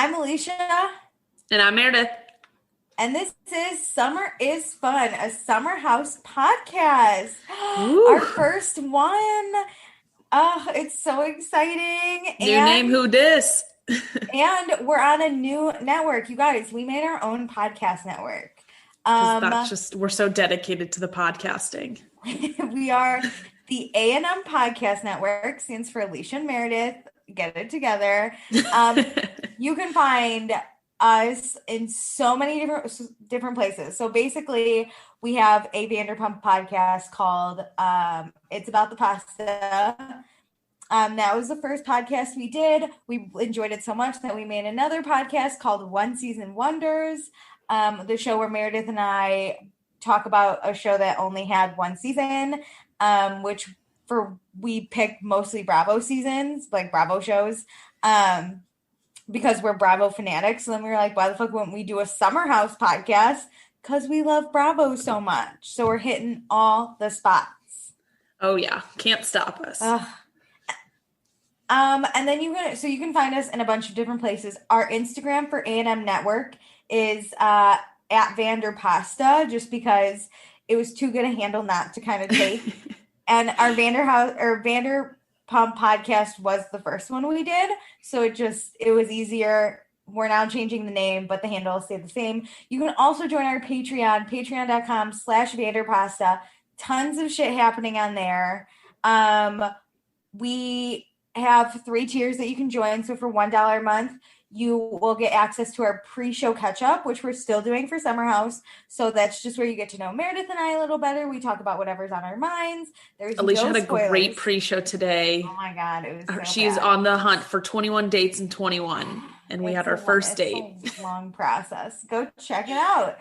I'm Alicia, And I'm Meredith. and this is Summer is Fun, a summer house podcast. Woo! Our first one. Oh, it's so exciting. New name, who dis? And we're on a new network. You guys, we made our own podcast network. Because Um, we're so dedicated to the podcasting. we are the A&M Podcast Network, stands for Alicia and Meredith. Get it together. You can find us in so many different places. So basically, we have a Vanderpump podcast called It's About the Pasta. That was the first podcast we did. We enjoyed it so much that we made another podcast called One Season Wonders, the show where Meredith and I talk about a show that only had one season, which we picked mostly Bravo seasons, like Bravo shows. Because we're Bravo fanatics. So then we were like, why the fuck wouldn't we do a Summer House podcast? Because we love Bravo so much. So we're hitting all the spots. Oh yeah, can't stop us. And then you can find us in a bunch of different places. Our Instagram for A&M Network is at Vanderpasta, just because it was too good a handle not to kind of take. And our Vanderpump podcast was the first one we did, so it was easier. We're now changing the name, but the handle will stay the same. You can also join our patreon.com/Vanderpasta. Tons of shit happening on there. We have 3 tiers that you can join. So for $1 a month, you will get access to our pre-show catch-up, which we're still doing for Summer House. So that's just where you get to know Meredith and I a little better. We talk about whatever's on our minds. There's Alicia had a spoilers. Great pre-show today. Oh my God, it was so She's bad. on the hunt for 21 dates in 21, and we had our first date. It's a long process. Go check it out.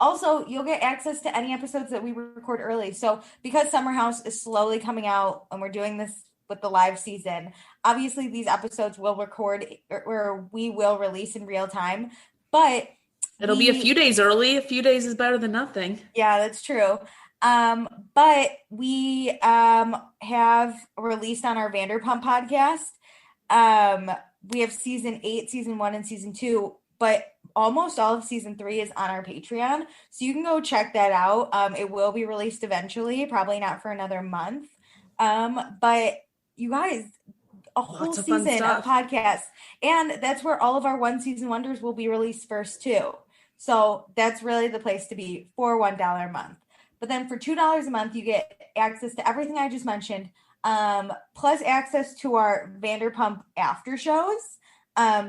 Also, you'll get access to any episodes that we record early. So because Summer House is slowly coming out and we're doing this with the live season, obviously these episodes will record or we will release in real time, but it'll be a few days early. A few days is better than nothing. Yeah, that's true. But we have released on our Vanderpump podcast. We have season 8, season 1, and season 2, but almost all of season 3 is on our Patreon. So you can go check that out. It will be released eventually, probably not for another month. But you guys, a whole season of podcasts. And that's where all of our One Season Wonders will be released first too. So that's really the place to be for $1 a month. But then for $2 a month, you get access to everything I just mentioned, plus access to our Vanderpump after shows,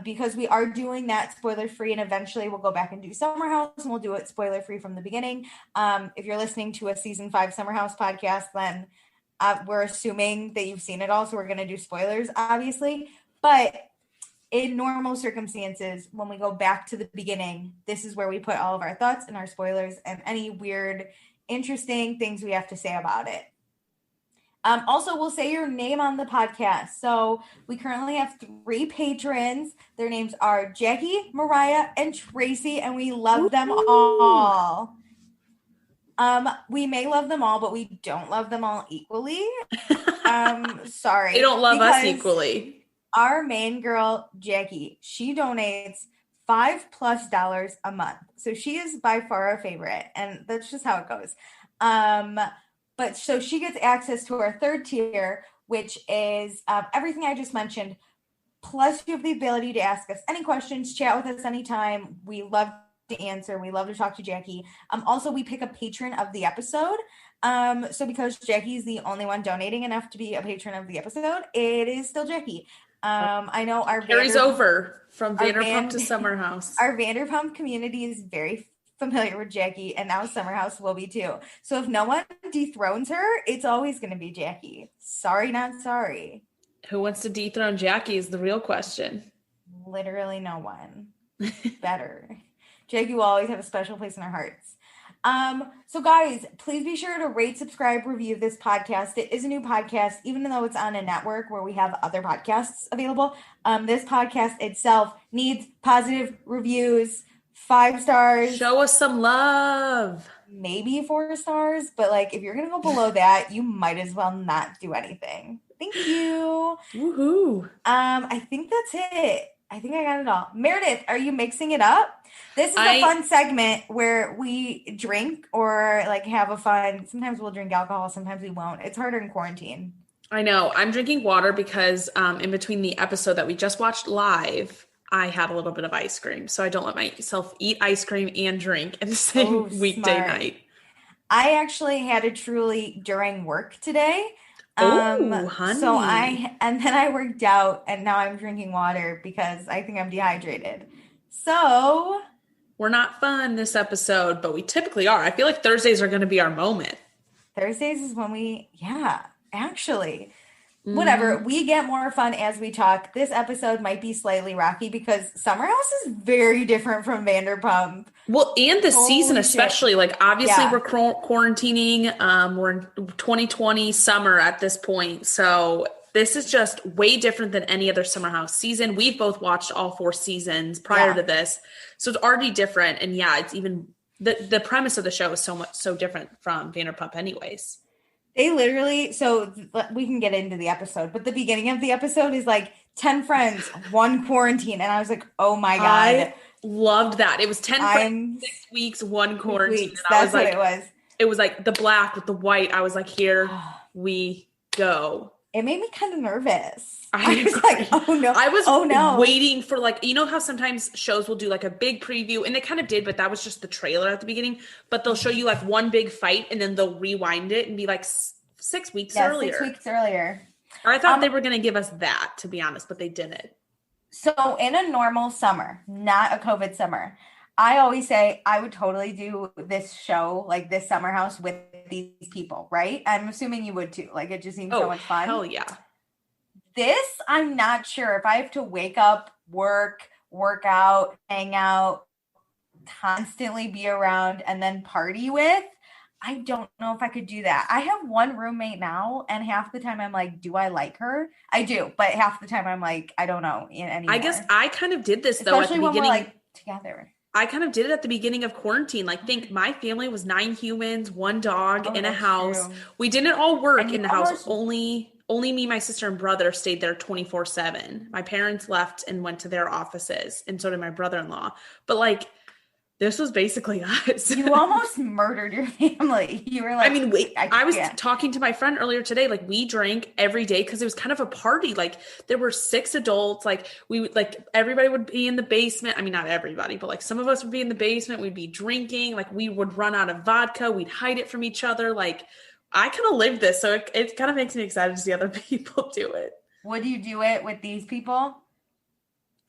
because we are doing that spoiler-free, and eventually we'll go back and do Summer House, and we'll do it spoiler-free from the beginning. If you're listening to a season 5 Summer House podcast, then we're assuming that you've seen it all, so we're going to do spoilers, obviously. But in normal circumstances, when we go back to the beginning, this is where we put all of our thoughts and our spoilers and any weird, interesting things we have to say about it. Also, we'll say your name on the podcast. So we currently have 3 patrons. Their names are Jackie, Mariah, and Tracy, and we love them all. We may love them all, but we don't love them all equally. Sorry. They don't love us equally. Our main girl, Jackie, she donates $5+ a month. So she is by far our favorite, and that's just how it goes. But so she gets access to our 3rd tier, which is everything I just mentioned. Plus, you have the ability to ask us any questions, chat with us anytime. We love to answer. We love to talk to Jackie. Also, we pick a patron of the episode. So because Jackie is the only one donating enough to be a patron of the episode, it is still Jackie. I know our carries over from Vanderpump to Summer House. Our Vanderpump community is very familiar with Jackie, and now Summer House will be too. So if no one dethrones her, it's always going to be Jackie. Sorry, not sorry. Who wants to dethrone Jackie is the real question. Literally no one. Better. Jackie will always have a special place in our hearts. So guys, please be sure to rate, subscribe, review this podcast. It is a new podcast, even though it's on a network where we have other podcasts available. This podcast itself needs positive reviews, 5 stars. Show us some love. Maybe 4 stars, but like if you're gonna go below that, you might as well not do anything. Thank you. Woohoo. I think that's it. I think I got it all. Meredith, are you mixing it up? This is a fun segment where we drink or like have a fun. Sometimes we'll drink alcohol, sometimes we won't. It's harder in quarantine. I know. I'm drinking water because in between the episode that we just watched live, I had a little bit of ice cream. So I don't let myself eat ice cream and drink in the same weekday night. I actually had a Truly during work today. Oh, honey. And then I worked out and now I'm drinking water because I think I'm dehydrated. So we're not fun this episode, but we typically are. I feel like Thursdays are going to be our moment. Thursdays is when actually. Whatever. We get more fun as we talk. This episode might be slightly rocky because Summer House is very different from Vanderpump. Well, and the season especially. Like, obviously, we're quarantining. We're in 2020 summer at this point. So this is just way different than any other Summer House season. We've both watched all 4 seasons prior to this. So it's already different. And it's even the premise of the show is so different from Vanderpump anyways. They literally, so we can get into the episode, but the beginning of the episode is like 10 friends, 1 quarantine. And I was like, oh my God. I loved that. It was 10 friends, 6 weeks, 1 quarantine. Weeks. And that's what it was. It was like the black with the white. I was like, here we go. It made me kind of nervous. I was like, oh no. I was waiting for like, you know how sometimes shows will do like a big preview, and they kind of did, but that was just the trailer at the beginning. But they'll show you like one big fight and then they'll rewind it and be like 6 weeks earlier. 6 weeks earlier. Or I thought they were going to give us that, to be honest, but they didn't. So in a normal summer, not a COVID summer, I always say I would totally do this show, like this Summer House with these people, right? I'm assuming you would too. Like it just seems so much fun. Hell yeah. This, I'm not sure if I have to wake up, work out, hang out, constantly be around, and then party with. I don't know if I could do that. I have one roommate now, and half the time I'm like, do I like her? I do, but half the time I'm like, I don't know anymore. I guess I kind of did this though. Especially at the when beginning. We're like together. I kind of did it at the beginning of quarantine. Like, think my family was 9 humans, 1 dog in a house. True. We didn't all work in the house. Only me, my sister, and brother stayed there 24/7. My parents left and went to their offices, and so did my brother-in-law. But like, this was basically us. You almost murdered your family. You were like, I mean, I was talking to my friend earlier today. Like, we drank every day because it was kind of a party. Like, there were 6 adults. Like, everybody would be in the basement. I mean, not everybody, but like some of us would be in the basement. We'd be drinking. Like, we would run out of vodka. We'd hide it from each other. Like, I kind of lived this. So it kind of makes me excited to see other people do it. Would you do it with these people?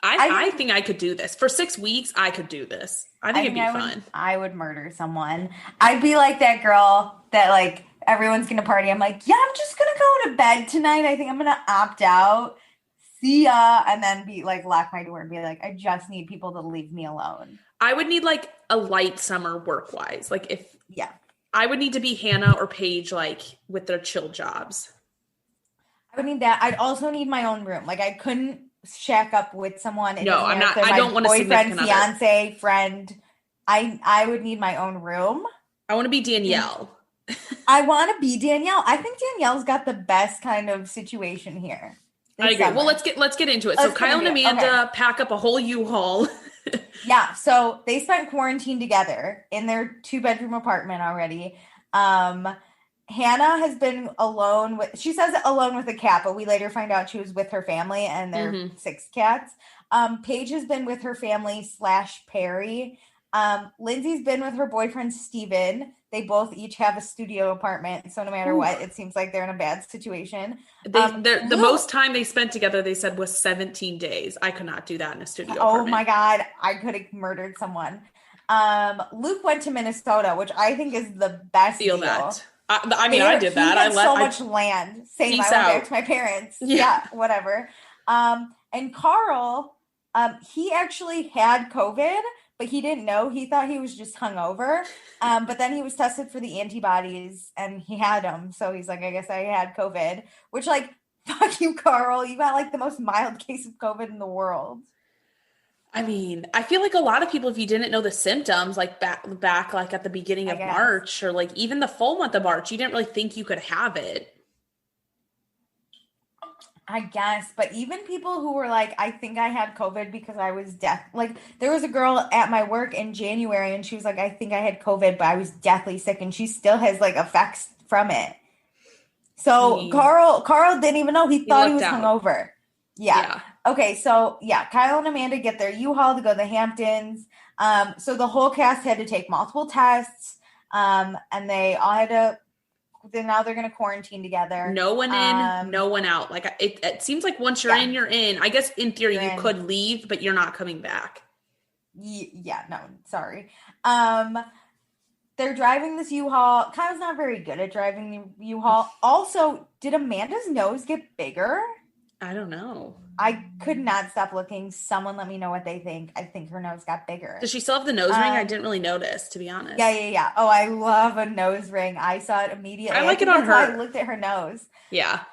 I think I could do this. For 6 weeks, I could do this. I think it'd be fun. I would murder someone. I'd be like that girl that like everyone's going to party. I'm like, yeah, I'm just going to go to bed tonight. I think I'm going to opt out. See ya. And then be like, lock my door and be like, I just need people to leave me alone. I would need like a light summer work-wise. Like I would need to be Hannah or Paige, like with their chill jobs. I would need that. I'd also need my own room. Like I couldn't shack up with someone. No, I'm not. I don't want to boyfriend, fiance, friend. I would need my own room. I want to be Danielle. I want to be Danielle. I think Danielle's got the best kind of situation here. I agree. Well, let's get into it. So Kyle and Amanda pack up a whole U-Haul. Yeah. So they spent quarantine together in their 2-bedroom apartment already. Hannah has been alone she says alone with a cat, but we later find out she was with her family and their 6 cats. Paige has been with her family / Perry. Lindsay's been with her boyfriend, Steven. They both each have a studio apartment. So no matter what, it seems like they're in a bad situation. The most time they spent together, they said, was 17 days. I could not do that in a studio apartment. Oh my God. I could have murdered someone. Luke went to Minnesota, which I think is the best deal. That. I mean, I did that. I let so much land. Same. I went back to my parents. Yeah, whatever. And Carl, he actually had COVID, but he didn't know. He thought he was just hungover. But then he was tested for the antibodies, and he had them. So he's like, I guess I had COVID. Which, like, fuck you, Carl. You got like the most mild case of COVID in the world. I mean, I feel like a lot of people, if you didn't know the symptoms, like back like at the beginning of March or like even the full month of March, you didn't really think you could have it. I guess, but even people who were like, I think I had COVID because I was like there was a girl at my work in January and she was like, I think I had COVID, but I was deathly sick and she still has like effects from it. I So mean, Carl didn't even know. He he thought he lucked was out. hungover. Yeah. Yeah. Okay, so yeah, Kyle and Amanda get their U-Haul to go to the Hamptons. So the whole cast had to take multiple tests. And they all had to then now they're gonna quarantine together. No one in, no one out. Like it seems like once you're Yeah, in, you're in. I guess in theory you're you in. could leave, but you're not coming back. Yeah, no, sorry. Um, they're driving this U-Haul. Kyle's not very good at driving the U-Haul. Also, did Amanda's nose get bigger? I don't know. I could not stop looking. Someone let me know what they think. I think her nose got bigger. Does she still have the nose ring? I didn't really notice, to be honest. Yeah. Oh, I love a nose ring. I saw it immediately. I like it think on that's why her. I looked at her nose. Yeah.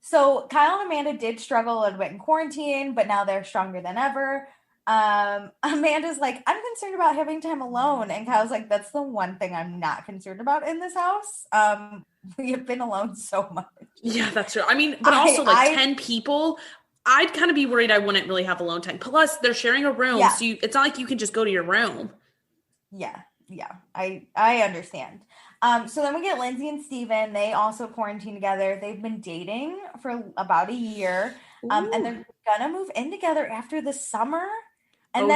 So Kyle and Amanda did struggle a little bit in quarantine, but now they're stronger than ever. Amanda's like, I'm concerned about having time alone. And Kyle's like, that's the one thing I'm not concerned about in this house. We have been alone so much. Yeah, that's true. I mean, but also 10 people, I'd kind of be worried I wouldn't really have alone time. Plus, they're sharing a room, so it's not like you can just go to your room. Yeah. I understand. So then we get Lindsay and Steven. They also quarantine together. They've been dating for about a year. And they're gonna move in together after the summer. And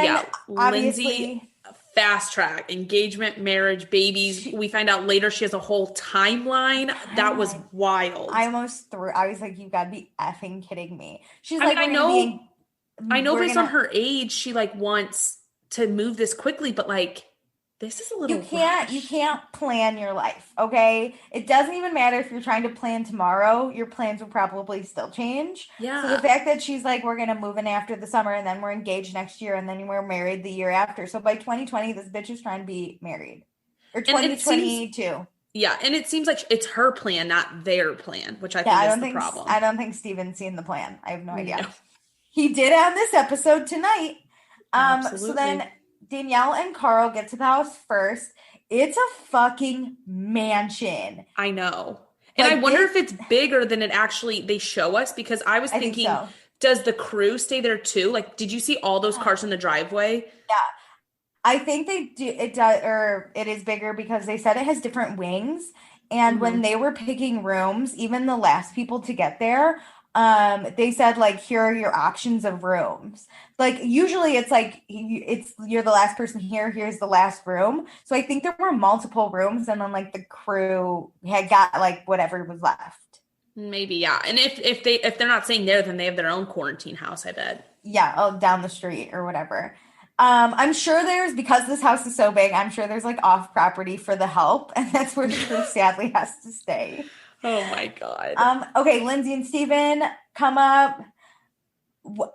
obviously Lindsay, fast track, engagement, marriage, babies. We find out later she has a whole timeline. That was wild. I almost threw. I was like, you gotta be effing kidding me. She's I know based on her age, she like wants to move this quickly, but like this is a little you can't plan your life, okay? It doesn't even matter if you're trying to plan tomorrow, your plans will probably still change. Yeah. So the fact that she's like, we're gonna move in after the summer and then we're engaged next year and then we're married the year after. So by 2020, this bitch is trying to be married. Or 2022. Yeah, and it seems like it's her plan, not their plan, which I think is the problem. I don't think Steven's seen the plan. I have no idea. He did on this episode tonight. So then Danielle and Carl get to the house first. It's a fucking mansion. I know. And I wonder if it's bigger than it actually they show us, because I was thinking, does the crew stay there too? Like, did you see all those cars in the driveway? Yeah. I think they do. It does, or it is bigger because they said it has different wings. And when they were picking rooms, even the last people to get there, they said like, here are your options of rooms. Like usually it's like you're the last person here, here's the last room. So I think there were multiple rooms and then like the crew had got like whatever was left. Maybe, yeah. And if they're not staying there, then they have their own quarantine house, I bet. Yeah, down the street or whatever. I'm sure because this house is so big, I'm sure there's like off property for the help, and that's where the crew sadly has to stay. Oh my God. Okay, Lindsay and Steven come up.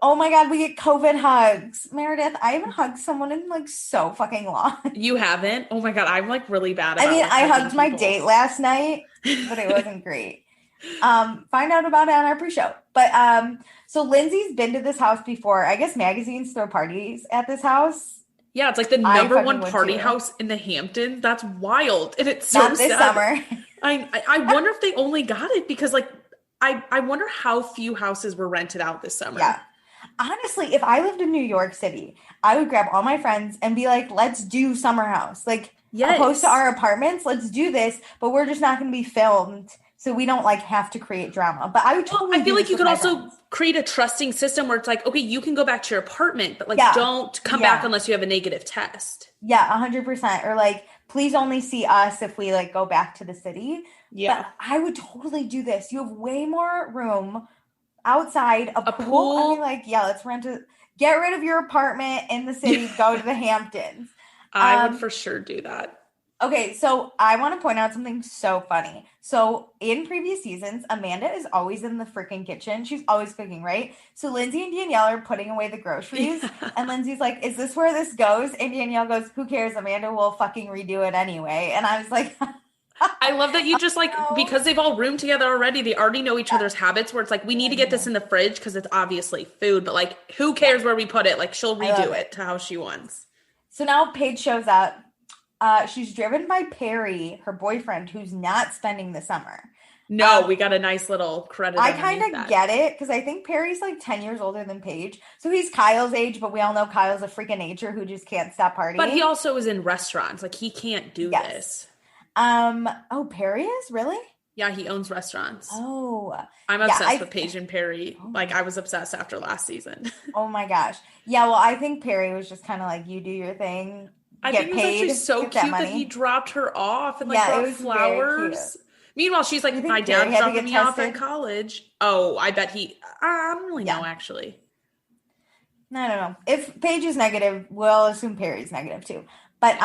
Oh my God, we get COVID hugs. Meredith, I haven't hugged someone in like so fucking long. You haven't? Oh my God, I'm like really bad about I hugged my date last night, but it wasn't great. Find out about it on our pre-show. But so Lindsay's been to this house before. I guess magazines throw parties at this house. Yeah, it's like the number one party house in the Hamptons. That's wild. And it's so not this sad. Summer. I wonder if they only got it because like I wonder how few houses were rented out this summer. Yeah. Honestly, if I lived in New York City, I would grab all my friends and be like, let's do summer house. Like, opposed to our apartments, let's do this, but we're just not going to be filmed. So we don't like have to create drama. But I would totally I feel like you could also create a trusting system where it's like, okay, you can go back to your apartment, but like don't come back unless you have a negative test. Yeah, 100%. Or like, please only see us if we like go back to the city. Yeah. But I would totally do this. You have way more room outside, a pool. I mean, like, let's get rid of your apartment in the city, go to the Hamptons. I would for sure do that. Okay, so I want to point out something so funny. So in previous seasons, Amanda is always in the freaking kitchen. She's always cooking, right? So Lindsay and Danielle are putting away the groceries. And Lindsay's like, is this where this goes? And Danielle goes, who cares? Amanda will fucking redo it anyway. And I was like... I love that you just like, because they've all roomed together already, they already know each other's habits where it's like, we need to get this in the fridge because it's obviously food. But like, who cares where we put it? Like, she'll redo it to how she wants. So now Paige shows up. She's driven by Perry, her boyfriend, who's not spending the summer. No, we got a nice little credit. I kind of get it because I think Perry's like 10 years older than Paige. So he's Kyle's age, but we all know Kyle's a freak of nature who just can't stop partying. But he also is in restaurants. Like he can't do this. Oh, Perry is? Really? Yeah, he owns restaurants. Oh. I'm obsessed with Paige and Perry. Like I was obsessed after last season. Oh my gosh. Yeah, well, I think Perry was just kind of like, you do your thing. I think it was actually so cute that he dropped her off and like brought flowers. Meanwhile, she's like, my dad dropped me off at college. Oh, I bet I don't really know, actually. I don't know. If Paige is negative, we'll assume Perry's negative too. But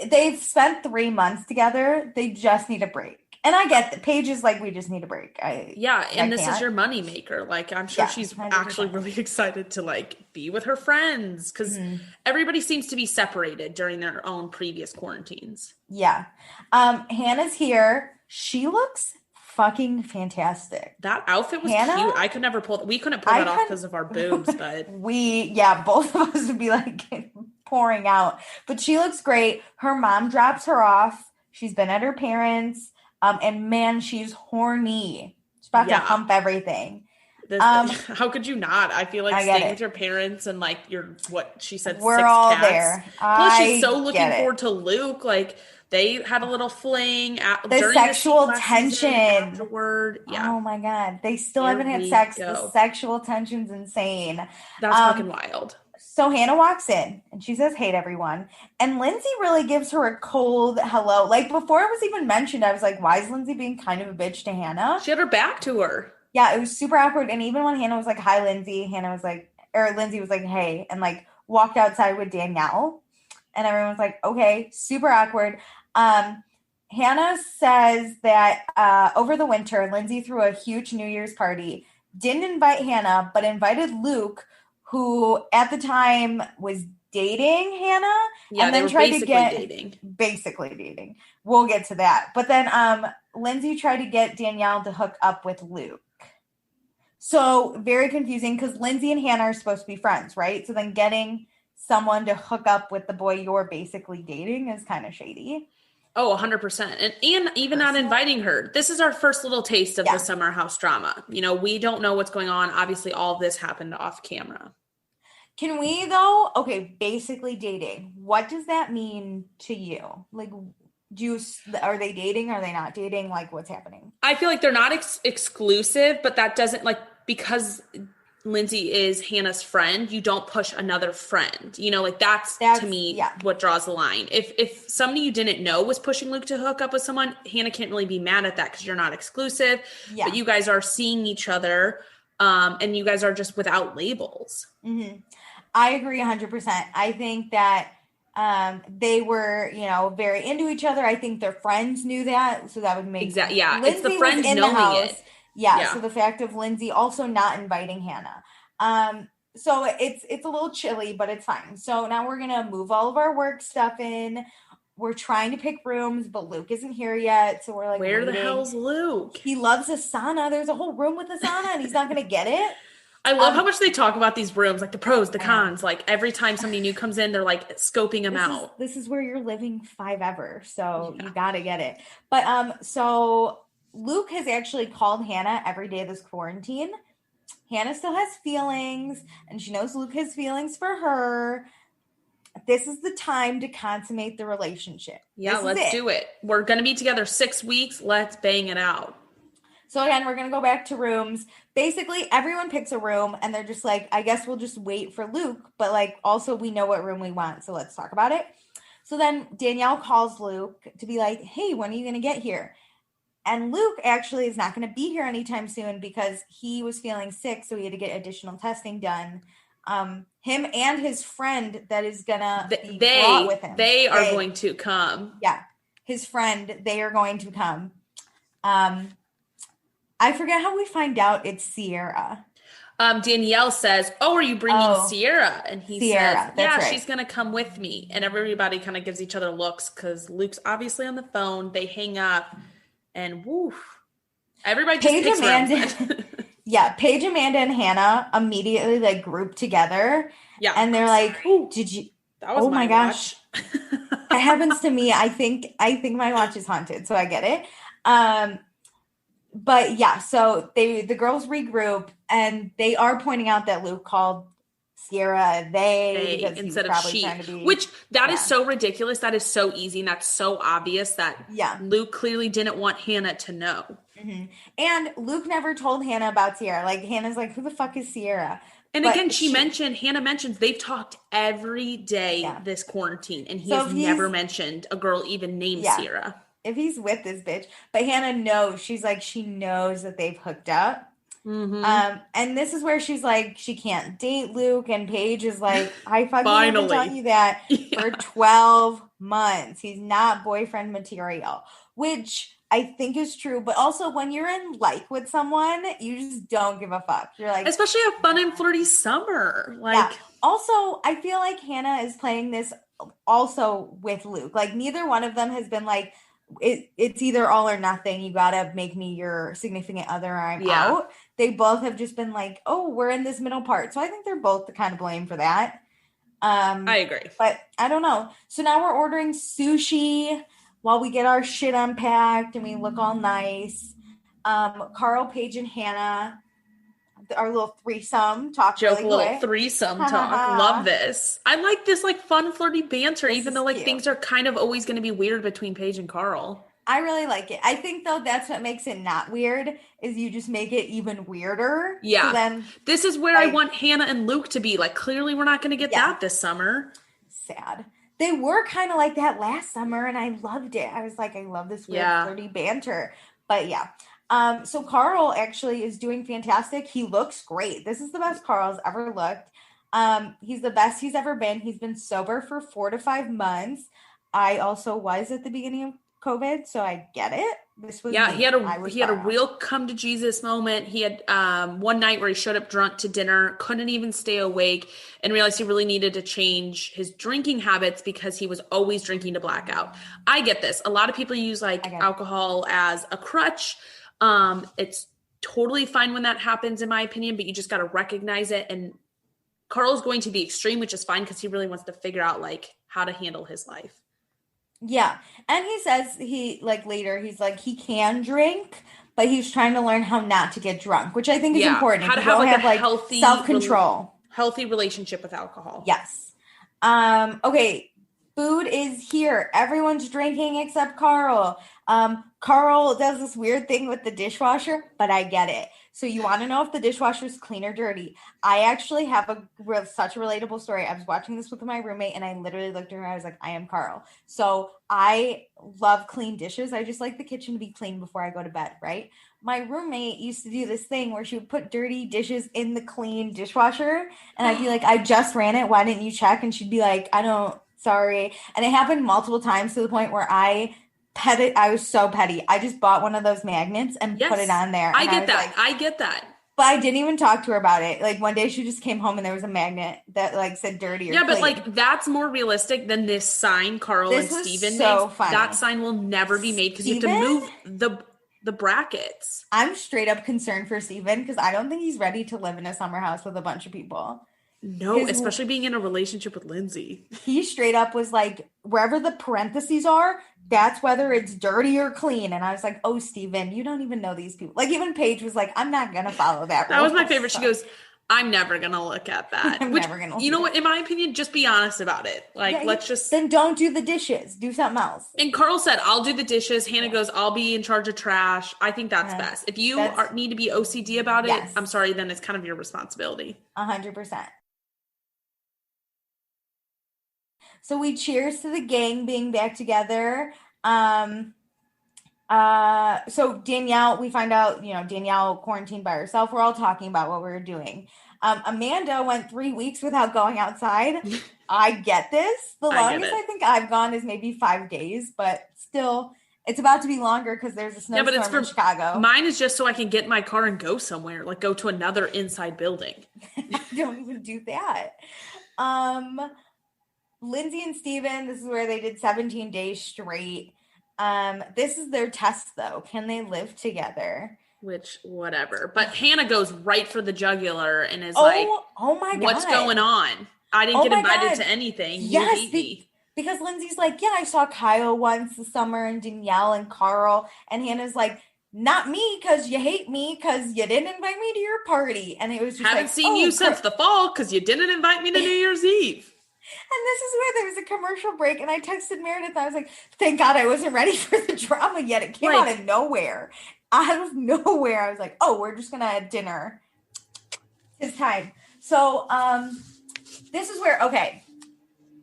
they've spent 3 months together. They just need a break. And I get that Paige is like, we just need a break. This is your money maker. Like, I'm sure she's 100%. Actually really excited to like be with her friends because everybody seems to be separated during their own previous quarantines. Yeah. Hannah's here. She looks fucking fantastic. That outfit was cute. I could never we couldn't pull that off because of our boobs, but both of us would be like pouring out. But she looks great. Her mom drops her off. She's been at her parents'. And man, she's horny. She's about to hump everything. How could you not? I feel like staying with your parents and like what she said, we're 6 all cats. There. Plus, she's so looking forward to Luke. Like they had a little fling during sexual tension afterward. Yeah. Oh my god, they still haven't had sex. The sexual tension's insane. That's fucking wild. So Hannah walks in and she says, "Hey, everyone." And Lindsay really gives her a cold hello. Like before it was even mentioned, I was like, why is Lindsay being kind of a bitch to Hannah? She had her back to her. Yeah, it was super awkward. And even when Hannah was like, "Hi, Lindsay," Lindsay was like, "Hey," and like walked outside with Danielle. And everyone was like, okay, super awkward. Hannah says that over the winter, Lindsay threw a huge New Year's party, didn't invite Hannah, but invited Luke, who at the time was dating Hannah. Yeah, and then tried to get basically dating. We'll get to that. But then Lindsay tried to get Danielle to hook up with Luke. So very confusing because Lindsay and Hannah are supposed to be friends, right? So then getting someone to hook up with the boy you're basically dating is kind of shady. Oh, 100%. And even not inviting her. This is our first little taste of the summer house drama. You know, we don't know what's going on. Obviously, all of this happened off camera. Can we, though? Okay, basically dating. What does that mean to you? Like, are they dating? Are they not dating? Like, what's happening? I feel like they're not exclusive, but that doesn't, like, because Lindsay is Hannah's friend, you don't push another friend. You know, like that's to me what draws the line. If somebody you didn't know was pushing Luke to hook up with someone, Hannah can't really be mad at that because you're not exclusive. Yeah. But you guys are seeing each other, and you guys are just without labels. Mm-hmm. I agree 100%. I think that they were, very into each other. I think their friends knew that, so that would make exactly. Yeah, Lindsay it's the friends knowing it. Yeah, so the fact of Lindsay also not inviting Hannah. So it's a little chilly, but it's fine. So now we're going to move all of our work stuff in. We're trying to pick rooms, but Luke isn't here yet. So we're like, where the hell's Luke? He loves a sauna. There's a whole room with a sauna, and he's not going to get it. I love how much they talk about these rooms, like the pros, the cons. Like every time somebody new comes in, they're like scoping them out. This is where you're living 5 ever. So you got to get it. But so Luke has actually called Hannah every day this quarantine. Hannah still has feelings, and she knows Luke has feelings for her. This is the time to consummate the relationship. Yeah, let's do it. We're going to be together 6 weeks. Let's bang it out. So again, we're going to go back to rooms. Basically, everyone picks a room, and they're just like, I guess we'll just wait for Luke. But like, also we know what room we want, so let's talk about it. So then Danielle calls Luke to be like, hey, when are you going to get here? And Luke actually is not going to be here anytime soon because he was feeling sick, so he had to get additional testing done. Him and his friend that is going to be brought with him. They are going to come. Yeah. His friend, they are going to come. I forget how we find out it's Sierra. Danielle says, oh, are you bringing Sierra? And he says, yeah, she's going to come with me. And everybody kind of gives each other looks because Luke's obviously on the phone. They hang up. And woof, everybody just picks Amanda. Yeah, Paige, Amanda, and Hannah immediately like group together. Yeah, and they're like, "Did you?" That was my gosh, that happens to me. I think my watch is haunted, so I get it. But yeah, so the girls regroup and they are pointing out that Luke called Sierra they because he was instead of probably she, trying to be, which that is so ridiculous. That is so easy. And that's so obvious that Luke clearly didn't want Hannah to know. Mm-hmm. And Luke never told Hannah about Sierra. Like, Hannah's like, who the fuck is Sierra? And again, Hannah mentions they've talked every day this quarantine, and he has never mentioned a girl even named Sierra. If he's with this bitch. But Hannah knows. She's like, she knows that they've hooked up. Mm-hmm. And this is where she's like, she can't date Luke, and Paige is like, I fucking haven't taught you that for 12 months. He's not boyfriend material, which I think is true. But also, when you're in like with someone, you just don't give a fuck. You're like, especially a fun and flirty summer. Like, also, I feel like Hannah is playing this also with Luke. Like, neither one of them has been like, it's either all or nothing. You gotta make me your significant other or I'm out. They both have just been like, oh, we're in this middle part. So I think they're both the kind of blame for that. I agree. But I don't know. So now we're ordering sushi while we get our shit unpacked and we look all nice. Carl, Paige, and Hannah, our little threesome talk. Joke, really little threesome talk. Love this. I like this like fun flirty banter, even though like things are kind of always going to be weird between Paige and Carl. I really like it. I think though that's what makes it not weird is you just make it even weirder. Yeah. So then this is where I want Hannah and Luke to be. Like, clearly we're not going to get that this summer. Sad. They were kind of like that last summer and I loved it. I was like, I love this weird flirty banter. But yeah. So Carl actually is doing fantastic. He looks great. This is the best Carl's ever looked. He's the best he's ever been. He's been sober for 4 to 5 months. I also was at the beginning of COVID, so I get it. This was he had a real come to Jesus moment. He had one night where he showed up drunk to dinner, couldn't even stay awake, and realized he really needed to change his drinking habits because he was always drinking to blackout. I get this. A lot of people use like alcohol as a crutch. It's totally fine when that happens, in my opinion, but you just got to recognize it. And Carl's going to the extreme, which is fine because he really wants to figure out like how to handle his life. Yeah. And he says later, he's like, he can drink, but he's trying to learn how not to get drunk, which I think is important. How to have like a healthy self-control. Healthy relationship with alcohol. Yes. Okay. Food is here. Everyone's drinking except Carl. Carl does this weird thing with the dishwasher, but I get it. So you want to know if the dishwasher is clean or dirty? I actually have such a relatable story. I was watching this with my roommate and I literally looked at her and I was like, I am Carl. So I love clean dishes. I just like the kitchen to be clean before I go to bed, right? My roommate used to do this thing where she would put dirty dishes in the clean dishwasher. And I'd be like, I just ran it. Why didn't you check? And she'd be like, sorry. And it happened multiple times to the point where I was so petty. I just bought one of those magnets and put it on there. I get that. But I didn't even talk to her about it. Like one day she just came home and there was a magnet that like said dirty or clean. But like that's more realistic than this sign Carl and Steven so made. Funny. That sign will never be made because you have to move the brackets. I'm straight up concerned for Steven because I don't think he's ready to live in a summer house with a bunch of people. No, especially being in a relationship with Lindsay. He straight up was like, wherever the parentheses are, that's whether it's dirty or clean. And I was like, oh, Steven, you don't even know these people. Like even Paige was like, I'm not going to follow that. That was my favorite. She goes, I'm never going to look at that. Never going to. You know what? In my opinion, just be honest about it. Like, let's just. Then don't do the dishes. Do something else. And Carl said, I'll do the dishes. Hannah goes, I'll be in charge of trash. I think that's best. If you need to be OCD about it, I'm sorry, then it's kind of your responsibility. 100%. So we cheers to the gang being back together. So Danielle, we find out, Danielle quarantined by herself. We're all talking about what we were doing. Amanda went 3 weeks without going outside. I get this. The longest I think I've gone is maybe 5 days, but still, it's about to be longer because there's a snowstorm in Chicago. Mine is just so I can get in my car and go somewhere, like go to another inside building. I don't even do that. Lindsay and Steven, this is where they did 17 days straight. This is their test, though. Can they live together? Which, whatever. But Hannah goes right for the jugular and is like, oh my God. What's going on? I didn't get invited to anything. Yes, Because Lindsay's like, yeah, I saw Kyle once this summer and Danielle and Carl. And Hannah's like, not me, because you hate me, because you didn't invite me to your party. And it was just haven't seen you since the fall because you didn't invite me to New Year's Eve. And this is where there was a commercial break, and I texted Meredith. I was like, thank God I wasn't ready for the drama yet. It came out of nowhere. Out of nowhere. I was like, oh, we're just going to have dinner. It's time. So this is where, okay,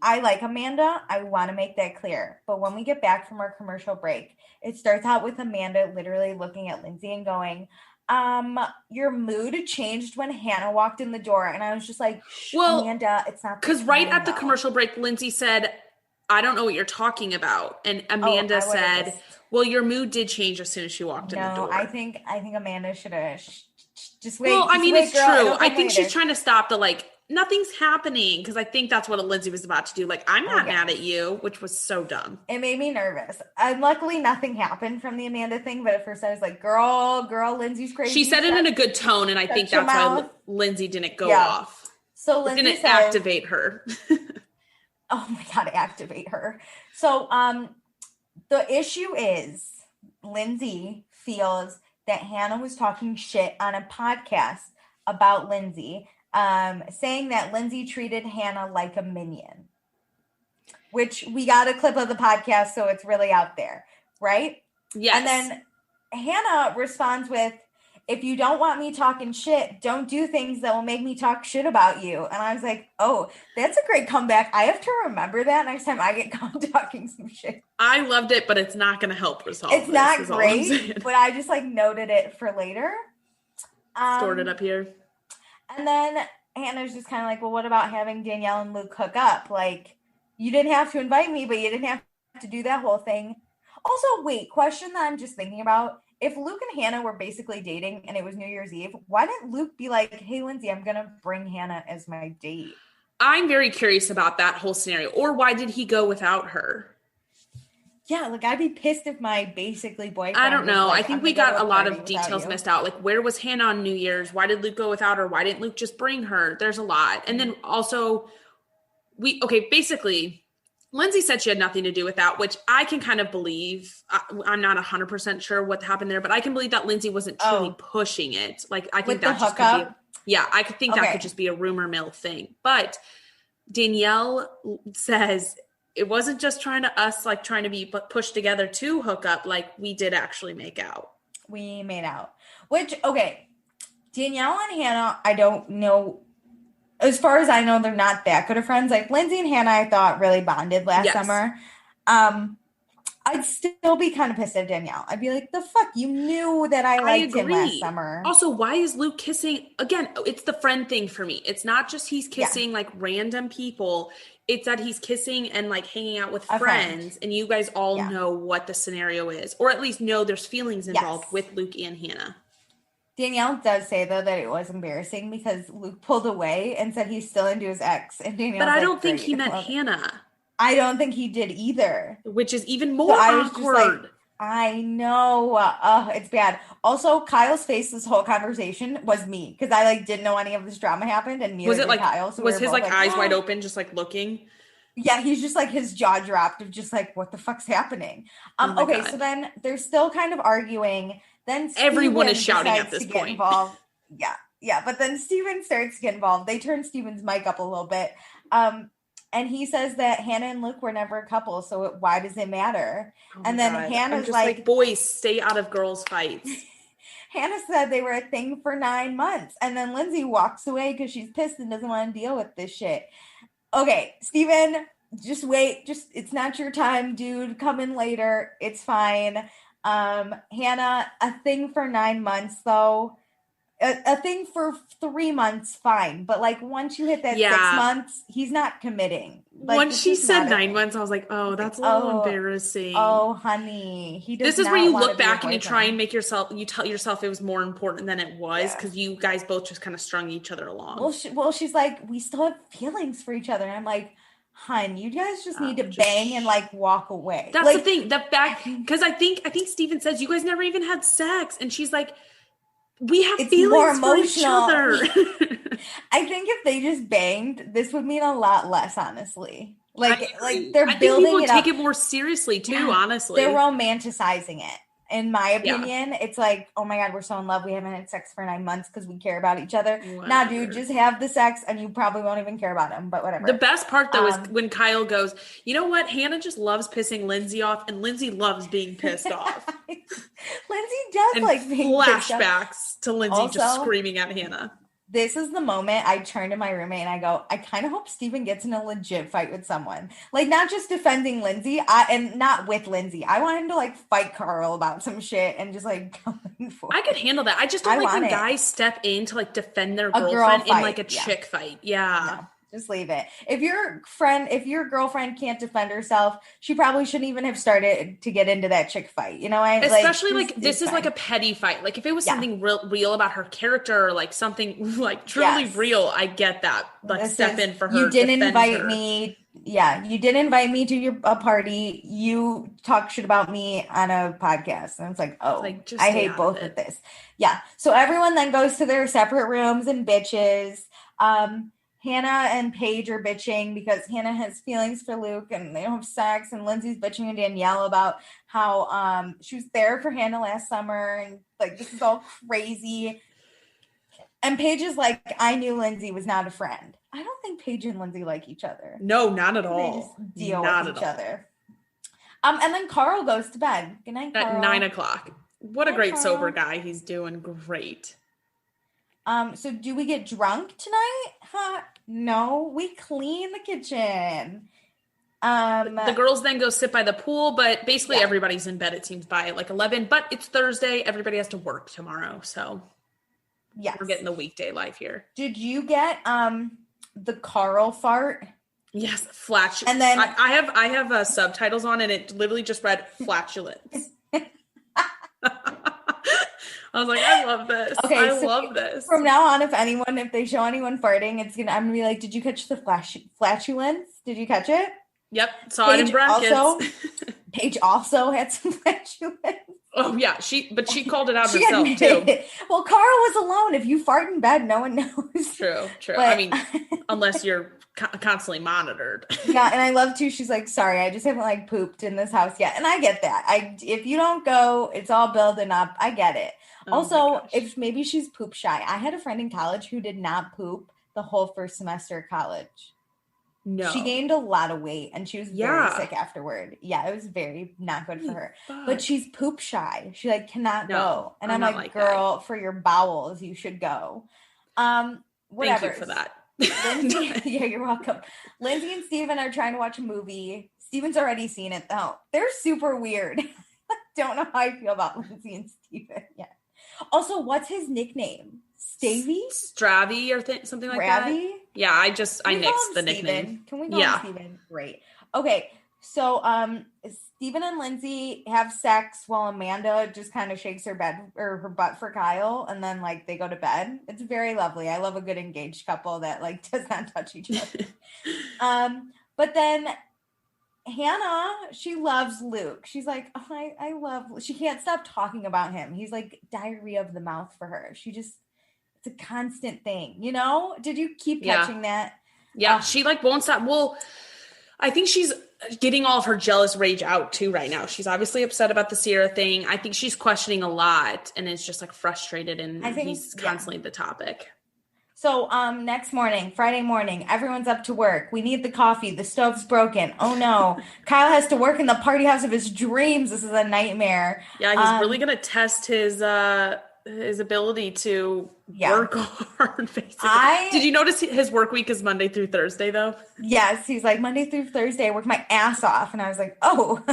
I like Amanda. I want to make that clear. But when we get back from our commercial break, it starts out with Amanda literally looking at Lindsay and going, your mood changed when Hannah walked in the door. And I was just like, well, Amanda, it's not because right at the commercial break, Lindsay said, I don't know what you're talking about. And Amanda said, well, your mood did change as soon as she walked in the door. I think Amanda should have just wait. Well, I mean, it's true. I think she's trying to stop the nothing's happening, because I think that's what Lindsay was about to do. Like, I'm not mad at you, which was so dumb. It made me nervous. And luckily, nothing happened from the Amanda thing. But at first, I was like, girl, Lindsay's crazy. She said it in a good tone, and I think that's why Lindsay didn't go off. So Lindsay didn't activate her. Oh my God, activate her. So the issue is Lindsay feels that Hannah was talking shit on a podcast about Lindsay, saying that Lindsay treated Hannah like a minion, which we got a clip of the podcast, so it's really out there, right? Yes. And then Hannah responds with, if you don't want me talking shit, don't do things that will make me talk shit about you. And I was like, oh, that's a great comeback. I have to remember that next time I get caught talking some shit. I loved it, but it's not going to help resolve It's not great, but I just noted it for later. Stored it up here. And then Hannah's just kind of like, well, what about having Danielle and Luke hook up? Like, you didn't have to invite me, but you didn't have to do that whole thing. Also, wait, question that I'm just thinking about. If Luke and Hannah were basically dating and it was New Year's Eve, why didn't Luke be like, hey, Lindsay, I'm going to bring Hannah as my date? I'm very curious about that whole scenario. Or why did he go without her? Yeah, I'd be pissed if my basically boyfriend. I don't know. I think we got a lot of details missed out. Where was Hannah on New Year's? Why did Luke go without her? Why didn't Luke just bring her? There's a lot. And then also, basically, Lindsay said she had nothing to do with that, which I can kind of believe. I'm not 100% sure what happened there, but I can believe that Lindsay wasn't truly pushing it. I think that just could be, I could think that could just be a rumor mill thing. But Danielle says it wasn't just trying to be pushed together to hook up. We did actually make out. We made out, which, Danielle and Hannah, I don't know. As far as I know, they're not that good of friends. Lindsay and Hannah, I thought really bonded last summer. I'd still be kind of pissed at Danielle. I'd be like, the fuck? You knew that I liked him last summer. Also, why is Luke kissing? Again, it's the friend thing for me. It's not just he's kissing random people. It's that he's kissing and hanging out with friends. And you guys all know what the scenario is. Or at least know there's feelings involved with Luke and Hannah. Danielle does say, though, that it was embarrassing because Luke pulled away and said he's still into his ex. And Danielle, but I don't think he meant Hannah. I don't think he did either. Which is even more awkward. I know. It's bad. Also, Kyle's face this whole conversation was me because I didn't know any of this drama happened, and neither did Kyle. So was his eyes wide open, just looking? Yeah, he's just his jaw dropped of just what the fuck's happening? Okay, God. So then they're still kind of arguing. Then everyone is shouting at this point. Involved. Yeah. But then Steven starts to get involved. They turn Steven's mic up a little bit. And he says that Hannah and Luke were never a couple, so why does it matter? And then Hannah's just boys, stay out of girls' fights. Hannah said they were a thing for 9 months. And then Lindsay walks away because she's pissed and doesn't want to deal with this shit. Okay, Steven, just wait. It's not your time, dude. Come in later. It's fine. Hannah, a thing for 9 months, though. A thing for 3 months, fine. But once you hit that 6 months, he's not committing. Once she said 9 months, I was like, oh, that's a little embarrassing. Oh, honey. This is where you look back and you try and you tell yourself it was more important than it was because you guys both just kind of strung each other along. Well, she's like, we still have feelings for each other. And I'm like, hun, you guys just need to bang and walk away. That's the thing. The fact, because I think Steven says you guys never even had sex. And she's like, we have feelings for each other. I think if they just banged, this would mean a lot less, honestly. Like they're I think building people it take up. it more seriously too, honestly. They're romanticizing it. In my opinion, it's like, oh my God, we're so in love. We haven't had sex for 9 months because we care about each other. Whatever. Nah, dude, just have the sex and you probably won't even care about him, but whatever. The best part, though, is when Kyle goes, you know what? Hannah just loves pissing Lindsay off, and Lindsay loves being pissed off. Lindsay does and like being flashbacks to Lindsay also, just screaming at Hannah. This is the moment I turn to my roommate and I go, I kind of hope Steven gets in a legit fight with someone. Like, not just defending Lindsay, and not with Lindsay. I want him to, like, fight Carl about some shit and just, like, go for it. I could handle that. I just don't like when guys step in to, like, defend their girlfriend in, like, a chick fight. Yeah. No. Just leave it. If your girlfriend can't defend herself, she probably shouldn't even have started to get into that chick fight. You know, especially like this is like a petty fight. Like if it was something real about her character or like something like truly real, I get that. Like step in for her. You didn't invite me. Yeah, you didn't invite me to a party. You talk shit about me on a podcast, and it's like, oh, like, I hate both of this. Yeah. So everyone then goes to their separate rooms and bitches. Hannah and Paige are bitching because Hannah has feelings for Luke and they don't have sex. And Lindsay's bitching to Danielle about how she was there for Hannah last summer and like this is all crazy. And Paige is like, I knew Lindsay was not a friend. I don't think Paige and Lindsay like each other. No, not at all. They just deal with each other. And then Carl goes to bed. Good night, Carl. At 9 o'clock. What a great sober guy. He's doing great. So do we get drunk tonight? No, we clean the kitchen. The girls then go sit by the pool, but basically everybody's in bed, it seems, by like 11. But it's Thursday. Everybody has to work tomorrow. So we're getting the weekday life here. Did you get the Carl fart? Yes, and then I have subtitles on, and it literally just read flatulence. I was like, I love this. Okay, I love this. From now on, if they show anyone farting, I'm gonna be like, did you catch the flatulence? Did you catch it? Yep, saw it in brackets. Paige also had some flatulence. Oh yeah, she called it out herself too. Well, Carl was alone. If you fart in bed, no one knows. True. But, I mean, unless you're constantly monitored. Yeah, and I love too. She's like, sorry, I just haven't like pooped in this house yet, and I get that. If you don't go, it's all building up. I get it. Also, if maybe she's poop shy. I had a friend in college who did not poop the whole first semester of college. No. She gained a lot of weight and she was very sick afterward. Yeah, it was very not good for her. But she's poop shy. She like cannot go. And I'm like, girl, that. For your bowels, you should go. Whatever. Thank you for that. Lindsay, yeah, you're welcome. Lindsay and Steven are trying to watch a movie. Steven's already seen it though. They're super weird. Don't know how I feel about Lindsay and Steven yet. Also, what's his nickname? Stavy? Stravy or something like that? Yeah, I nixed the nickname. Can we call him Steven? Great. Okay, so Steven and Lindsay have sex while Amanda just kind of shakes her butt for Kyle, and then like they go to bed. It's very lovely. I love a good engaged couple that like does not touch each other. But then Hannah, she loves Luke. She's like, oh, I love. She can't stop talking about him. He's like diarrhea of the mouth for her. It's a constant thing, you know? Did you keep catching that? Yeah, she like won't stop. Well, I think she's getting all of her jealous rage out too right now. She's obviously upset about the Sierra thing. I think she's questioning a lot and is just like frustrated, and he's constantly the topic. So next morning, Friday morning, everyone's up to work. We need the coffee. The stove's broken. Oh no. Kyle has to work in the party house of his dreams. This is a nightmare. Yeah, he's really going to test his ability to work hard, basically. Did you notice his work week is Monday through Thursday, though? Yes, he's like, Monday through Thursday, I work my ass off. And I was like, oh,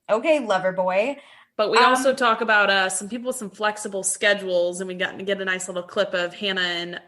okay, lover boy. But we also talk about some people with some flexible schedules, and we got to get a nice little clip of Hannah and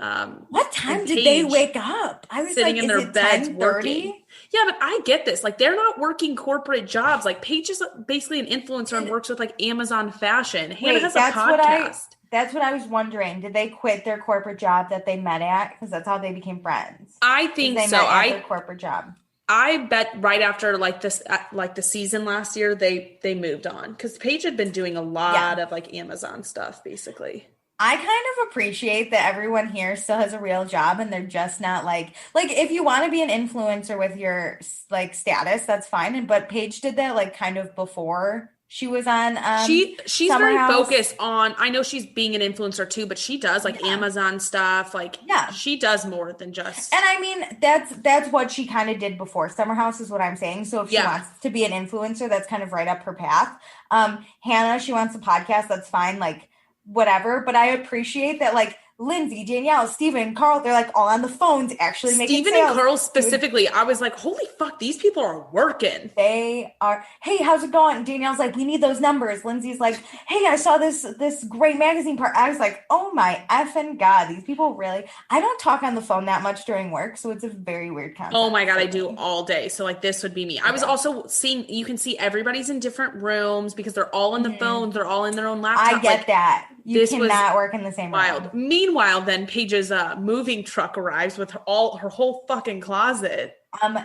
what time did they wake up? I was sitting like, in their beds working. Yeah, but I get this. Like, they're not working corporate jobs. Like, Paige is basically an influencer and works with like Amazon Fashion. Hannah has a podcast. That's what I was wondering. Did they quit their corporate job that they met at? Because that's how they became friends. I think so. Met at their corporate job. I bet right after like this, like the season last year, they moved on because Paige had been doing a lot of like Amazon stuff, basically. I kind of appreciate that everyone here still has a real job and they're just not like if you want to be an influencer with your like status, that's fine. And but Paige did that like kind of before she was on She's Summer very House. focused on, I know she's being an influencer too, but she does like Yeah. Amazon stuff. Like Yeah. she does more than And just I mean, that's what she kind of did before Summer House is what I'm saying. So if she yeah. wants to be an influencer, that's kind of right up her path. Hannah, she wants a podcast, that's fine, like whatever. But I appreciate that like Lindsay, Danielle, Steven, Carl, they're like all on the phones actually making Stephen and sales. Carl Dude, specifically, I was like, holy fuck, these people are working. they are, hey, how's it going? Danielle's like, we need those numbers. Lindsay's like, hey, I saw this great magazine part. I was like, oh my effing God, these people really, I don't talk on the phone that much during work, so it's a very weird Oh my concept God, I for do me. all day. So like this would be me. I was Yeah. also seeing, you can see everybody's in different rooms because they're all on the Mhm. phones, they're all in their own I laptop. get Like that. You this was cannot work in the same wild. room. Meanwhile, then Paige's moving truck arrives with her whole fucking closet.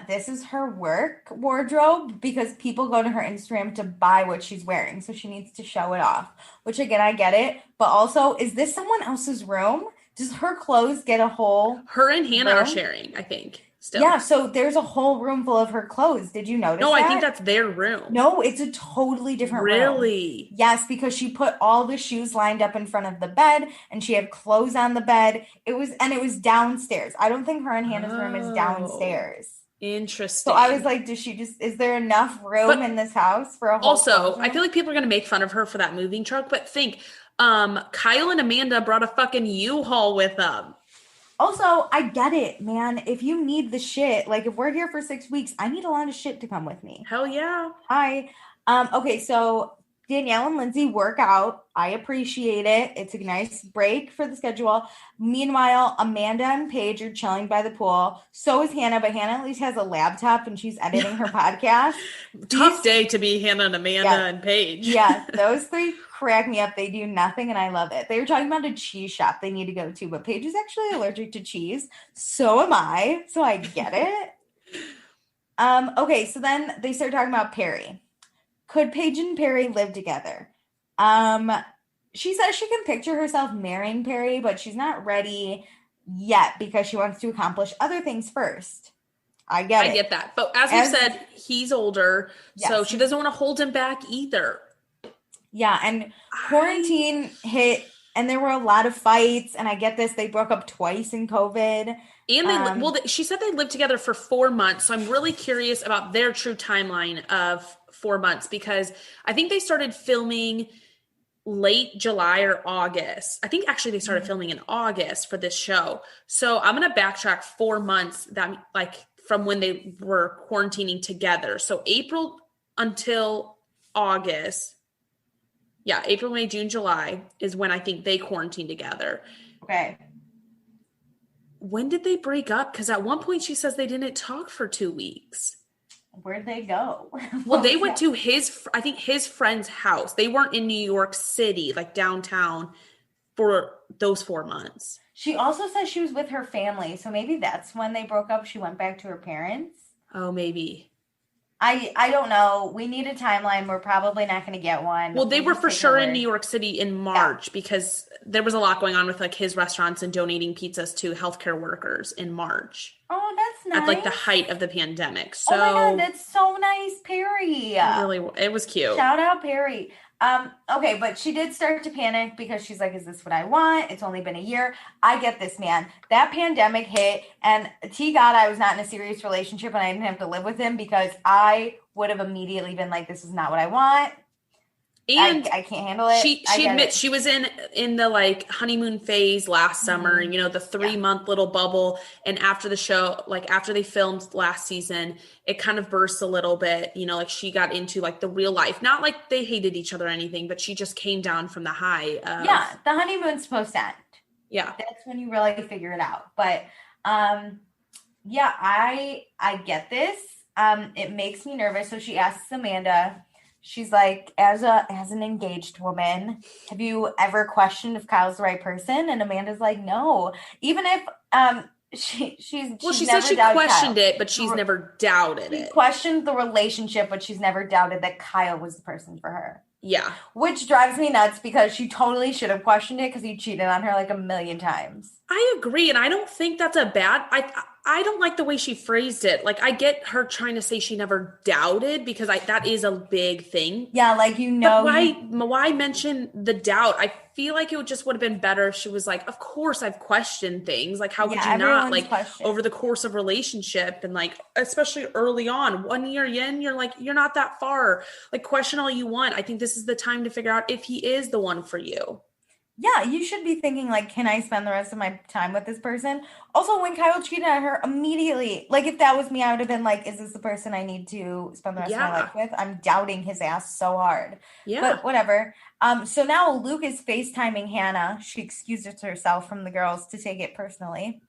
This is her work wardrobe because people go to her Instagram to buy what she's wearing, so she needs to show it off. Which again, I get it, but also, is this someone else's room? Does her clothes get a whole Her and Hannah are room? sharing, I think, Yeah, still. so there's a whole room full of her clothes. Did you notice No, I think that? that's their room. No, it's a totally different room. Really? Yes, because she put all the shoes lined up in front of the bed and she had clothes on the bed. It was downstairs. I don't think her and Hannah's room is Oh, downstairs. So I was interesting. like, is there enough room in But this house for a whole also, clothes I feel room? like people are gonna make fun of her for that moving truck, but think, Kyle and Amanda brought a fucking U-Haul with them. Also, I get it, man. If you need the shit, like if we're here for 6 weeks, I need a lot of shit to come with me. Hell yeah. Hi. Okay, so Danielle and Lindsay work out. I appreciate it. It's a nice break for the schedule. Meanwhile, Amanda and Paige are chilling by the pool. So is Hannah, but Hannah at least has a laptop and she's editing her podcast. Tough These, day to be Hannah and Amanda yeah, and Paige. yeah, those three crack me up. They do nothing and I love it. They were talking about a cheese shop they need to go to, but Paige is actually allergic to cheese. So am I. So I get it. Okay, so then they start talking about Perry. Could Paige and Perry live together? Um, she says she can picture herself marrying Perry, but she's not ready yet because she wants to accomplish other things first. I get I it. get that. But as we've As said, he's older, so yes, she doesn't want to hold him back either. yeah, and I quarantine hit and there were a lot of fights, and I get this. They broke up twice in COVID. And Um, she said they lived together for 4 months. So I'm really curious about their true timeline of 4 months because I think they started filming late July or August. I think actually they started filming in August for this show. So I'm going to backtrack 4 months that like from when they were quarantining together. So April until August. Yeah, April, May, June, July is when I think they quarantined together. okay. When did they break up? Because at one point she says they didn't talk for 2 weeks. Where'd they go? Well, What they was went that? to I think his friend's house. They weren't in New York City, like downtown, for those 4 months. She also says she was with her family, so maybe that's when they broke up. She went back to her parents. Oh, maybe. I don't know. We need a timeline. We're probably not going to get one. Well, they We'll were just for take her sure in New word. York City in Yeah. March because there was a lot going on with like his restaurants and donating pizzas to healthcare workers in March Oh, that's at like the nice. height of the pandemic. Oh my God, So that's so nice, Perry. it was cute. Shout out Perry. Okay, but she did start to panic because she's like, is this what I want? It's only been a year. I get this, man. That pandemic hit, and T God, I was not in a serious relationship and I didn't have to live with him because I would have immediately been like, this is not what I want. And I can't handle it. I she get admits it. she was in the like honeymoon phase last summer, Mhm. the Yeah. 3 month little bubble. And after the show, like after they filmed last season, it kind of burst a little bit, like she got into like the real life, not like they hated each other or anything, but she just came down from the high Yeah, of, the honeymoon's supposed to end. yeah. That's when you really figure it out. But yeah, I get this. It makes me nervous. So she asks Amanda, she's like, as an engaged woman, have you ever questioned if Kyle's the right person? And Amanda's like, no. Even if Well, she's she says never she doubted questioned Kyle. it, but she's never doubted She it. questioned the relationship, but she's never doubted that Kyle was the person for her. Yeah. Which drives me nuts because she totally should have questioned it because he cheated on her like a million times. I agree, and I don't think that's a bad. I don't like the way she phrased it. Like, I get her trying to say she never doubted because that is a big thing. Yeah, like But you why mention the doubt? I feel like just would have been better if she was like, "Of course, I've questioned things. Like, how could yeah, you not? everyone's Like, questioned. over the course of relationship and like, especially early on, 1 year in, you're like, you're not that far. Like, question all you want. I think this is the time to figure out if he is the one for you." Yeah, you should be thinking like, can I spend the rest of my time with this person? Also, when Kyle cheated on her immediately, like if that was me, I would have been like, is this the person I need to spend the rest of my life Yeah. with? I'm doubting his ass so hard. Yeah. But whatever. So now Luke is FaceTiming Hannah. She excuses herself from the girls to take it personally.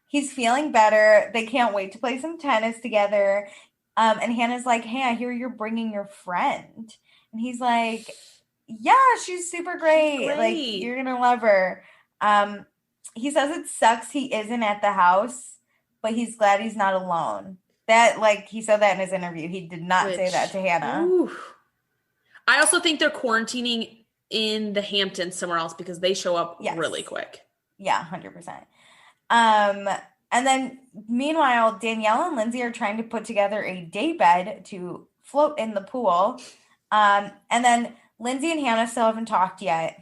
He's feeling better. They can't wait to play some tennis together. And Hannah's like, hey, I hear you're bringing your friend. And he's like, yeah, she's super She's great. Like, you're great. gonna love her. Um, he says it sucks he isn't at the house, but he's glad he's not alone. That, like, he said that in his interview. He did not say that Which, to Hannah. ooh. I also think they're quarantining in the Hamptons somewhere else because they show up Yes. really quick. Yeah, 100%. Um, and then meanwhile, Danielle and Lindsay are trying to put together a day bed to float in the pool. And then Lindsay and Hannah still haven't talked yet.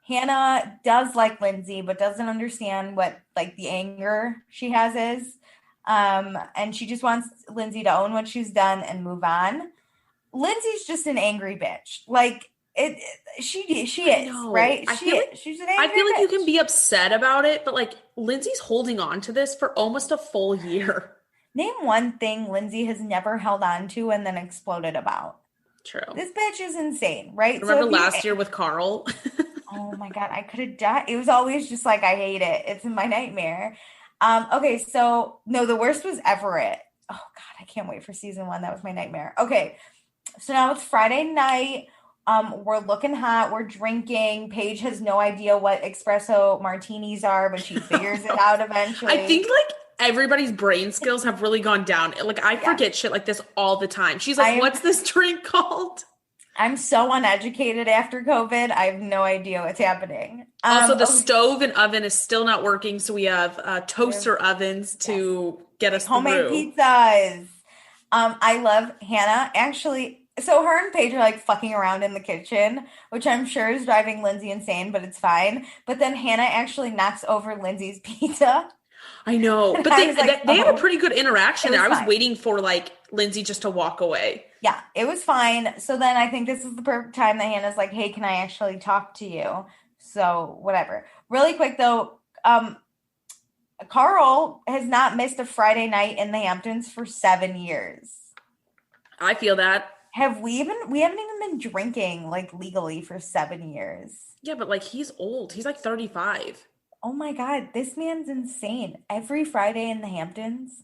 Hannah does like Lindsay, but doesn't understand what like the anger she has is. And she just wants Lindsay to own what she's done and move on. Lindsay's just an angry bitch. Like she I is, know. right? She's an I angry feel like you can bitch. be upset about it, but like Lindsay's holding on to this for almost a full year. Name one thing Lindsay has never held on to and then exploded about. True. This bitch is insane, right? So Remember if you last year with Carl? Oh my God, I could have died. It was always just like I hate it. It's in my nightmare. Okay, so no, the worst was Everett. Oh God, I can't wait for season one. That was my nightmare. Okay, so now it's Friday night. We're looking hot. We're drinking. Paige has no idea what espresso martinis are, but she figures it out I eventually. think like everybody's brain skills have really gone down. Like I Yeah, forget shit like this all the time. She's like, I'm "What's this drink called?" I'm so uneducated after COVID. I have no idea what's happening. Also, the Okay, stove and oven is still not working, so we have we have toaster ovens yes, to get us homemade through. pizzas. I love Hannah. Actually, so her and Paige are like fucking around in the kitchen, which I'm sure is driving Lindsay insane, but it's fine. But then Hannah actually knocks over Lindsay's pizza. I know, And but I was like, they had a oh, pretty good it interaction there. was I was fine. waiting for like Lindsay just to walk away. Yeah, it was fine. So then I think this is the perfect time that Hannah's like, hey, can I actually talk to you? So whatever. Really quick though, Carl has not missed a Friday night in the Hamptons for 7 years. I feel that. We haven't even been drinking like legally for 7 years. Yeah, but like he's old. He's like 35. Oh my God, this man's insane. Every Friday in the Hamptons.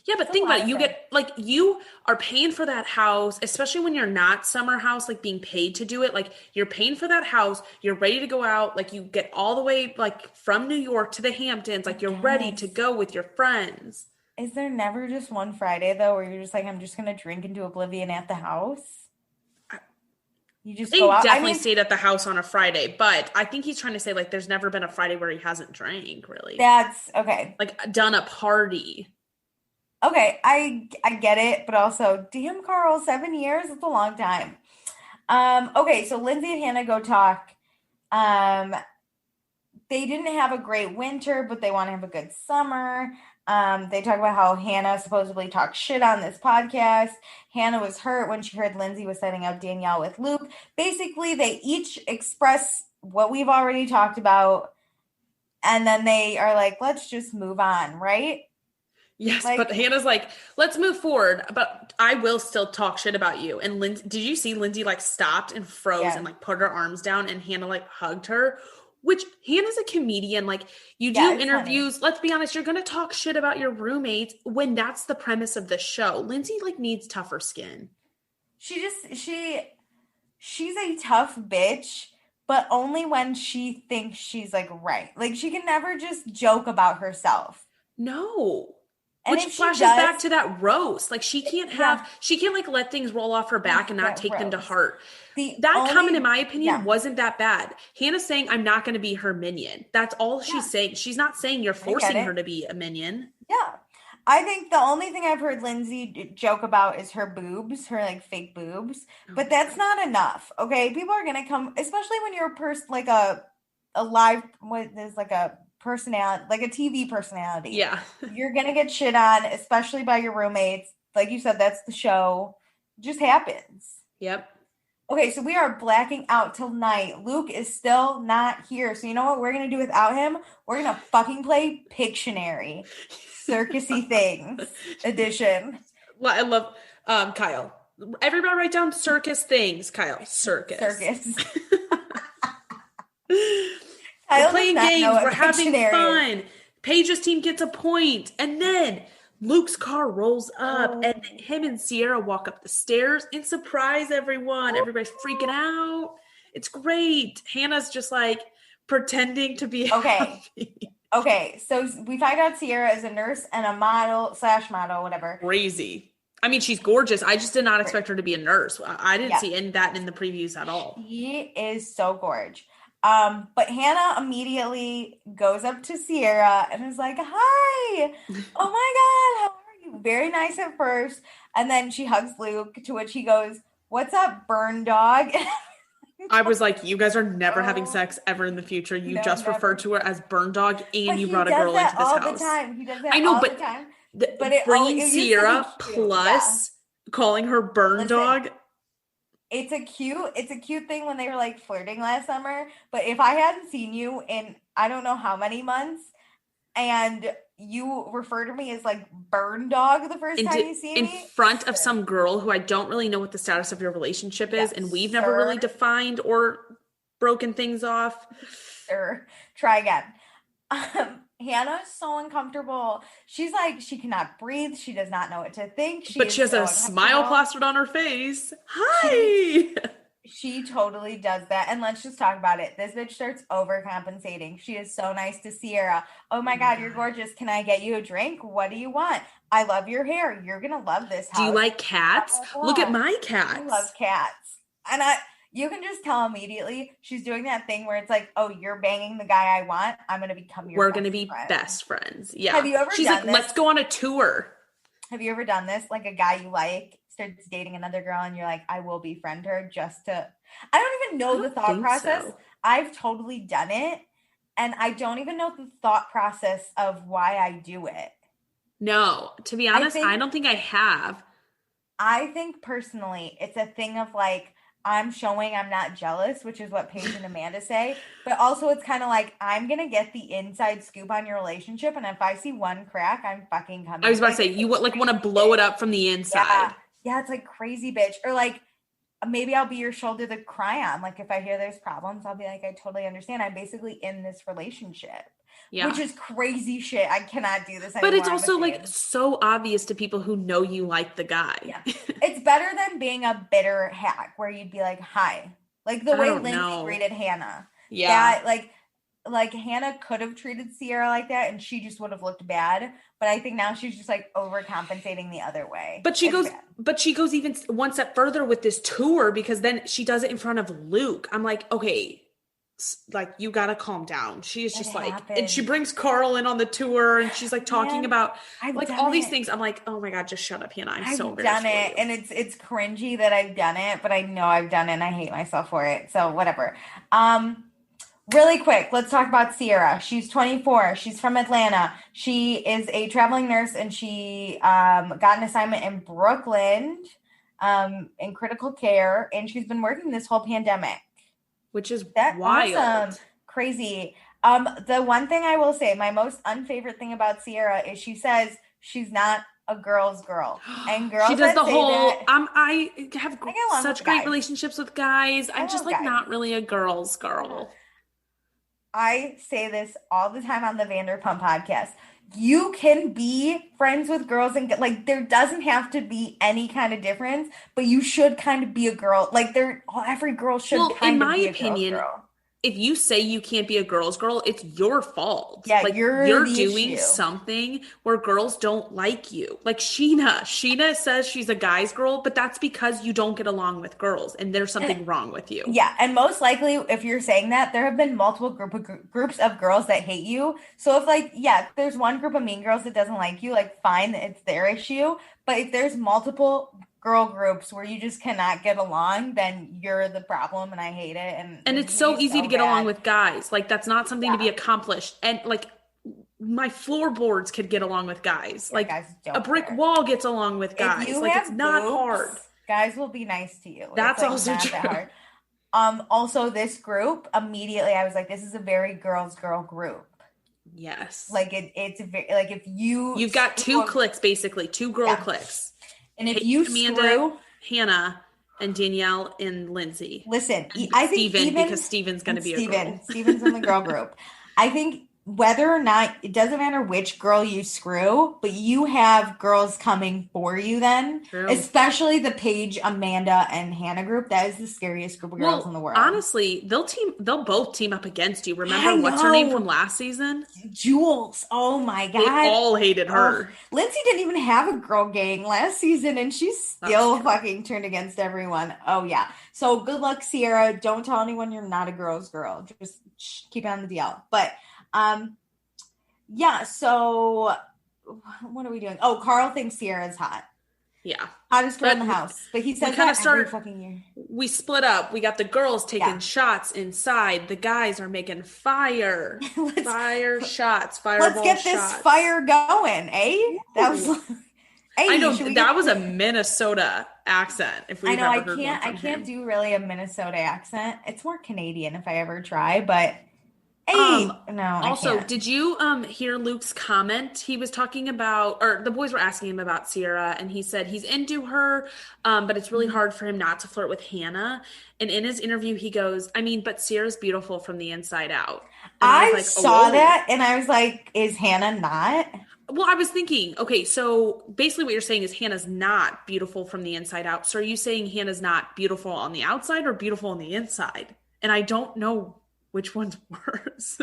Yeah, It's but a think about lot it. of You Friday. get like you are paying for that house, especially when you're not summer house, like being paid to do it. Like you're paying for that house, you're ready to go out, like you get all the way like from New York to the Hamptons, I like you're ready to guess. go with your friends. Is there never just one Friday though where you're just like, I'm just gonna drink into oblivion at the house? You just go They out. I definitely mean, stayed at the house on a Friday, but I think he's trying to say like there's never been a Friday where he hasn't drank, really. that's okay. Like done a party. Okay, I get it, but also, damn, Carl, 7 years? It's a long time. Okay, so Lindsay and Hannah go talk. Um, they didn't have a great winter, but they want to have a good summer. They talk about how Hannah supposedly talked shit on this podcast. Hannah was hurt when she heard Lindsay was setting up Danielle with Luke. Basically, they each express what we've already talked about, and then they are like, let's just move on, right? Yes, but Like, Hannah's like, let's move forward, but I will still talk shit about you. And Lindsay, did you see Lindsay like stopped and froze and yeah, like put her arms down and Hannah like hugged her? Which Hannah's a comedian. Like you yeah, do it's funny. interviews. Let's be honest, you're gonna talk shit about your roommates when that's the premise of the show. Lindsay like needs tougher skin. She just she's a tough bitch, but only when she thinks she's like right. Like she can never just joke about herself. No. And which flashes back to that roast. Like she can't like let things roll off her back and not take them to heart. That comment, in my opinion, wasn't that bad. Hannah's saying, I'm not going to be her minion. That's all she's saying. She's not saying you're forcing her to be a minion. Yeah. I think the only thing I've heard Lindsay joke about is her boobs, her like fake boobs, but that's not enough. Okay. People are going to come, especially when you're like a live, what is like a personality, like a TV personality. Yeah. You're going to get shit on, especially by your roommates. Like you said, that's the show. It just happens. Yep. Okay, so we are blacking out tonight. Luke is still not here. So you know what we're going to do without him? We're going to fucking play Pictionary. Circusy Things edition. Well, I love Kyle. Everybody write down circus things, Kyle. Circus. We're playing games. We're having fun. Paige's team gets a point. And then Luke's car rolls up and him and Sierra walk up the stairs and surprise everyone. Everybody's freaking out. It's great. Hannah's just like pretending to be happy. Okay, so we find out Sierra is a nurse and a model, whatever. Crazy. I mean, she's gorgeous. I just did not expect her to be a nurse. I didn't see that in the previews at all. She is so gorgeous. But Hannah immediately goes up to Sierra and is like, hi, oh my God, how are you? Very nice at first. And then she hugs Luke, to which he goes, what's up, burn dog? I was like, you guys are never having sex ever in the future. You just referred to her as burn dog and you brought a girl into this house. All the time. He does that I know, all but the time. Bringing Sierra plus calling her burn dog. It's a cute thing when they were like flirting last summer. But if I hadn't seen you in I don't know how many months, and you refer to me as like burn dog the first time you see me in front of some girl who I don't really know what the status of your relationship is, and we've never really defined or broken things off. Sure. Try again. Hannah's so uncomfortable. She's like, she cannot breathe. She does not know what to think. But she has a smile plastered on her face. Hi! She totally does that. And let's just talk about it. This bitch starts overcompensating. She is so nice to Sierra. Oh my God, you're gorgeous. Can I get you a drink? What do you want? I love your hair. You're going to love this house. Do you like cats? Look at my cats. I love cats. And you can just tell immediately she's doing that thing where it's like, oh, you're banging the guy I want. I'm going to become your We're going to be best friends. Yeah. Have you ever She's done like, this? let's go on a tour. Have you ever done this? Like a guy you like starts dating another girl and you're like, I will befriend her just to, I don't even know the thought process. So. I've totally done it. And I don't even know the thought process of why I do it. No, to be honest, I don't think I have. I think personally, it's a thing of like, I'm showing I'm not jealous, which is what Paige and Amanda say. But also it's kind of like, I'm going to get the inside scoop on your relationship. And if I see one crack, I'm fucking coming. I was about to say, you want to blow it up from the inside. Yeah, it's like crazy, bitch. Or like, maybe I'll be your shoulder to cry on. Like if I hear there's problems, I'll be like, I totally understand. I'm basically in this relationship. Yeah. Which is crazy shit. I cannot do this anymore. But it's also like so obvious to people who know you like the guy. Yeah. It's better than being a bitter hack where you'd be like, hi. Like the way Lindsay treated Hannah. Yeah. That, like Hannah could have treated Sierra like that and she just would have looked bad. But I think now she's just like overcompensating the other way. But she goes even one step further with this tour because then she does it in front of Luke. I'm like, okay, like you gotta calm down. She is just and she brings Carl in on the tour and she's like talking about like all these things. I'm like, oh my God, just shut up, Hannah. I've done it and it's cringy that I've done it, but I know I've done it and I hate myself for it. So whatever. Really quick, let's talk about Sierra. She's 24. She's from Atlanta. She is a traveling nurse and she got an assignment in Brooklyn in critical care, and she's been working this whole pandemic. Which is wild. Awesome. Crazy. The one thing I will say, my most unfavorite thing about Sierra is she says she's not a girl's girl. And girls, she does the whole I have such great relationships with guys. I'm just like not really a girl's girl. I say this all the time on the Vanderpump podcast. You can be friends with girls and like there doesn't have to be any kind of difference, but you should kind of be a girl. Like every girl should kind of be a girl. if you say you can't be a girl's girl, it's your fault. Yeah, like you're the doing issue. something where girls don't like you. Like Sheena says she's a guy's girl, but that's because you don't get along with girls and there's something wrong with you. Yeah, and most likely, if you're saying that, there have been multiple groups of girls that hate you. So if like, yeah, if there's one group of mean girls that doesn't like you, like fine, it's their issue. But if there's multiple girl groups where you just cannot get along, then you're the problem, and I hate it. And it's so easy to get along with guys. Like that's not something to be accomplished. And like my floorboards could get along with guys. Yeah, like guys a brick wall gets along with guys. If you like have it's not boobs, hard. Guys will be nice to you. That's like also not true. That hard. Also this group, immediately I was like, this is a very girl group. Yes. Like it's very, like if you've got two cliques, basically two girl cliques. And if you Amanda, Hannah, and Danielle and Lindsay. Listen, and I think Steven, because Steven's going to be a girl. Steven's in the girl group. I think whether or not, it doesn't matter which girl you screw, but you have girls coming for you then. True. Especially the Paige, Amanda, and Hannah group. That is the scariest group of girls in the world. Honestly, they'll both team up against you. Remember what's her name from last season? Jules. Oh my God. They all hated her. Lindsay didn't even have a girl gang last season, and she's still fucking turned against everyone. Oh yeah. So good luck, Sierra. Don't tell anyone you're not a girl's girl. Just keep it on the DL. But yeah, so what are we doing? Oh, Carl thinks Sierra's hot. Yeah. Hottest girl in the house. But he says that every fucking year. We split up. We got the girls taking shots inside. The guys are making fire. Fire shots. Let's get this fire going, eh? That was I know that was a Minnesota accent. If we I can't do really a Minnesota accent. It's more Canadian if I ever try, but no. Also, did you hear Luke's comment? He was talking about, or the boys were asking him about Sierra, and he said he's into her, but it's really hard for him not to flirt with Hannah. And in his interview, he goes, I mean, but Sierra's beautiful from the inside out. And I saw that, and I was like, is Hannah not? Well, I was thinking, okay, so basically what you're saying is Hannah's not beautiful from the inside out. So are you saying Hannah's not beautiful on the outside or beautiful on the inside? And I don't know which one's worse.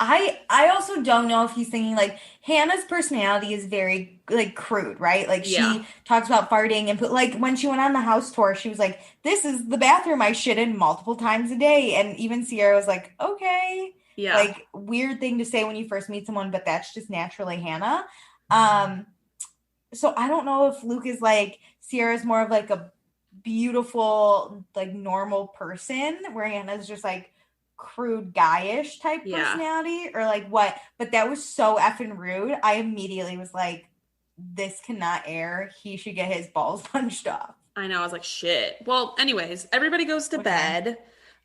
I also don't know if he's thinking like Hannah's personality is very like crude, right? Like she talks about farting and like when she went on the house tour, she was like, this is the bathroom I shit in multiple times a day. And even Sierra was like, okay. Yeah. Like weird thing to say when you first meet someone, but that's just naturally Hannah. So I don't know if Luke is like Sierra's more of like a beautiful, like normal person where Hannah's just like crude guyish type personality or like what, but that was so effing rude. I immediately was like, this cannot air. He should get his balls punched off. I know. I was like, shit. Well, anyways, everybody goes to bed.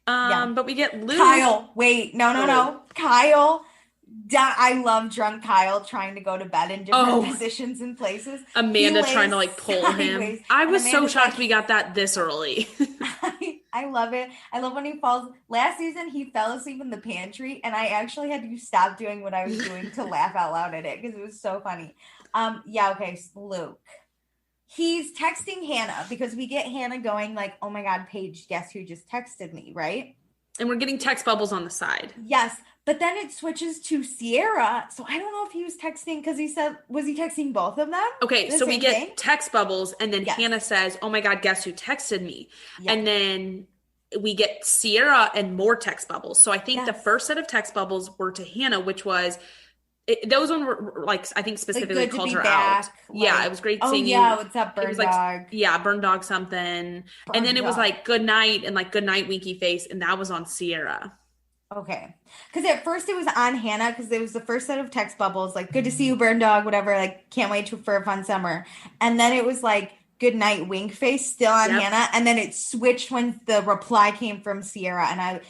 But we get Luke. Kyle, wait, no. Kyle. I love drunk Kyle trying to go to bed in different positions and places. Amanda trying to like pull him. I was so shocked we got that this early. I love it. I love when he falls. Last season, he fell asleep in the pantry, and I actually had to stop doing what I was doing to laugh out loud at it because it was so funny. Okay, Luke. He's texting Hannah because we get Hannah going like, oh my God, Paige, guess who just texted me, right? And we're getting text bubbles on the side. Yes. But then it switches to Sierra. So I don't know if he was texting because he said, was he texting both of them? Okay, so we get text bubbles and then Hannah says, oh my God, guess who texted me? Yes. And then we get Sierra and more text bubbles. So I think the first set of text bubbles were to Hannah, which was, those one were like, I think specifically like called her out. Like, it was great seeing you. What's up, Burn Dog? Like, Burn Dog something. And then it was like, good night and like, good night, winky face. And that was on Sierra. Okay. Because at first it was on Hannah because it was the first set of text bubbles, like, good to see you, Burn Dog, whatever, like, can't wait for a fun summer. And then it was like, good night, wink face, still on Hannah. And then it switched when the reply came from Sierra. And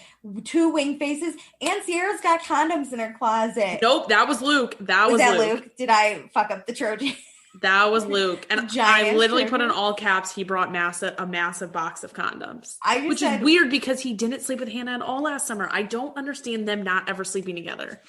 two wink faces. And Sierra's got condoms in her closet. Nope, that was Luke. Was that Luke? Did I fuck up the Trojan? That was Luke. And I literally put in all caps, he brought a massive box of condoms. Which is weird because he didn't sleep with Hannah at all last summer. I don't understand them not ever sleeping together.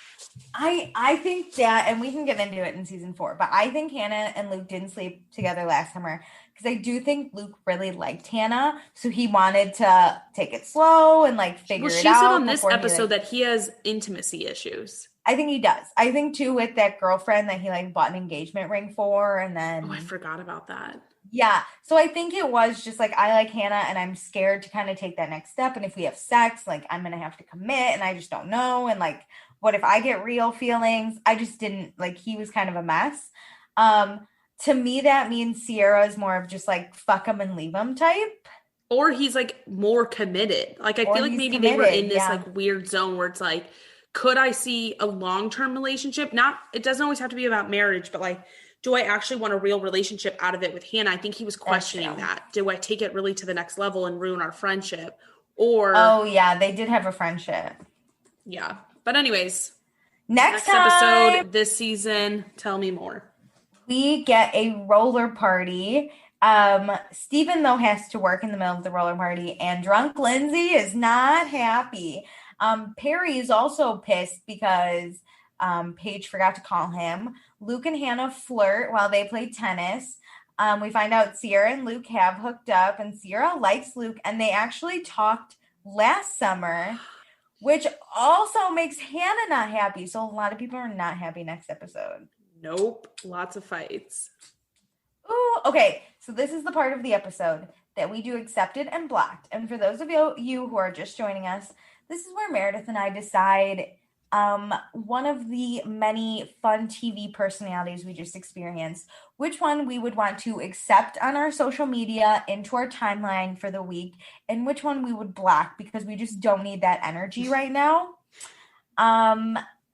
I think that, and we can get into it in season 4, but I think Hannah and Luke didn't sleep together last summer because I do think Luke really liked Hannah, so he wanted to take it slow and like figure it out. She said on this episode that he has intimacy issues. I think he does. I think too with that girlfriend that he like bought an engagement ring for, and then I forgot about that. Yeah. So I think it was just like, I like Hannah and I'm scared to kind of take that next step. And if we have sex, like I'm going to have to commit and I just don't know. And like, what if I get real feelings? I just didn't like, he was kind of a mess. To me, that means Sierra is more of just like fuck him and leave him type. Or he's like more committed. Like, I feel like maybe they were in this like weird zone where it's like, could I see a long-term relationship? It doesn't always have to be about marriage, but like, do I actually want a real relationship out of it with Hannah? I think he was questioning that. Do I take it really to the next level and ruin our friendship? Or oh yeah, they did have a friendship. Yeah. But anyways, next episode this season, tell me more. We get a roller party. Steven, though, has to work in the middle of the roller party, and drunk Lindsay is not happy. Perry is also pissed because Paige forgot to call him. Luke and Hannah flirt while they play tennis. We find out Sierra and Luke have hooked up, and Sierra likes Luke, and they actually talked last summer, which also makes Hannah not happy. So a lot of people are not happy next episode. Nope. Lots of fights. Ooh, okay. So this is the part of the episode that we do accepted and blocked. And for those of you who are just joining us, this is where Meredith and I decide one of the many fun TV personalities we just experienced, which one we would want to accept on our social media into our timeline for the week, and which one we would block because we just don't need that energy right now.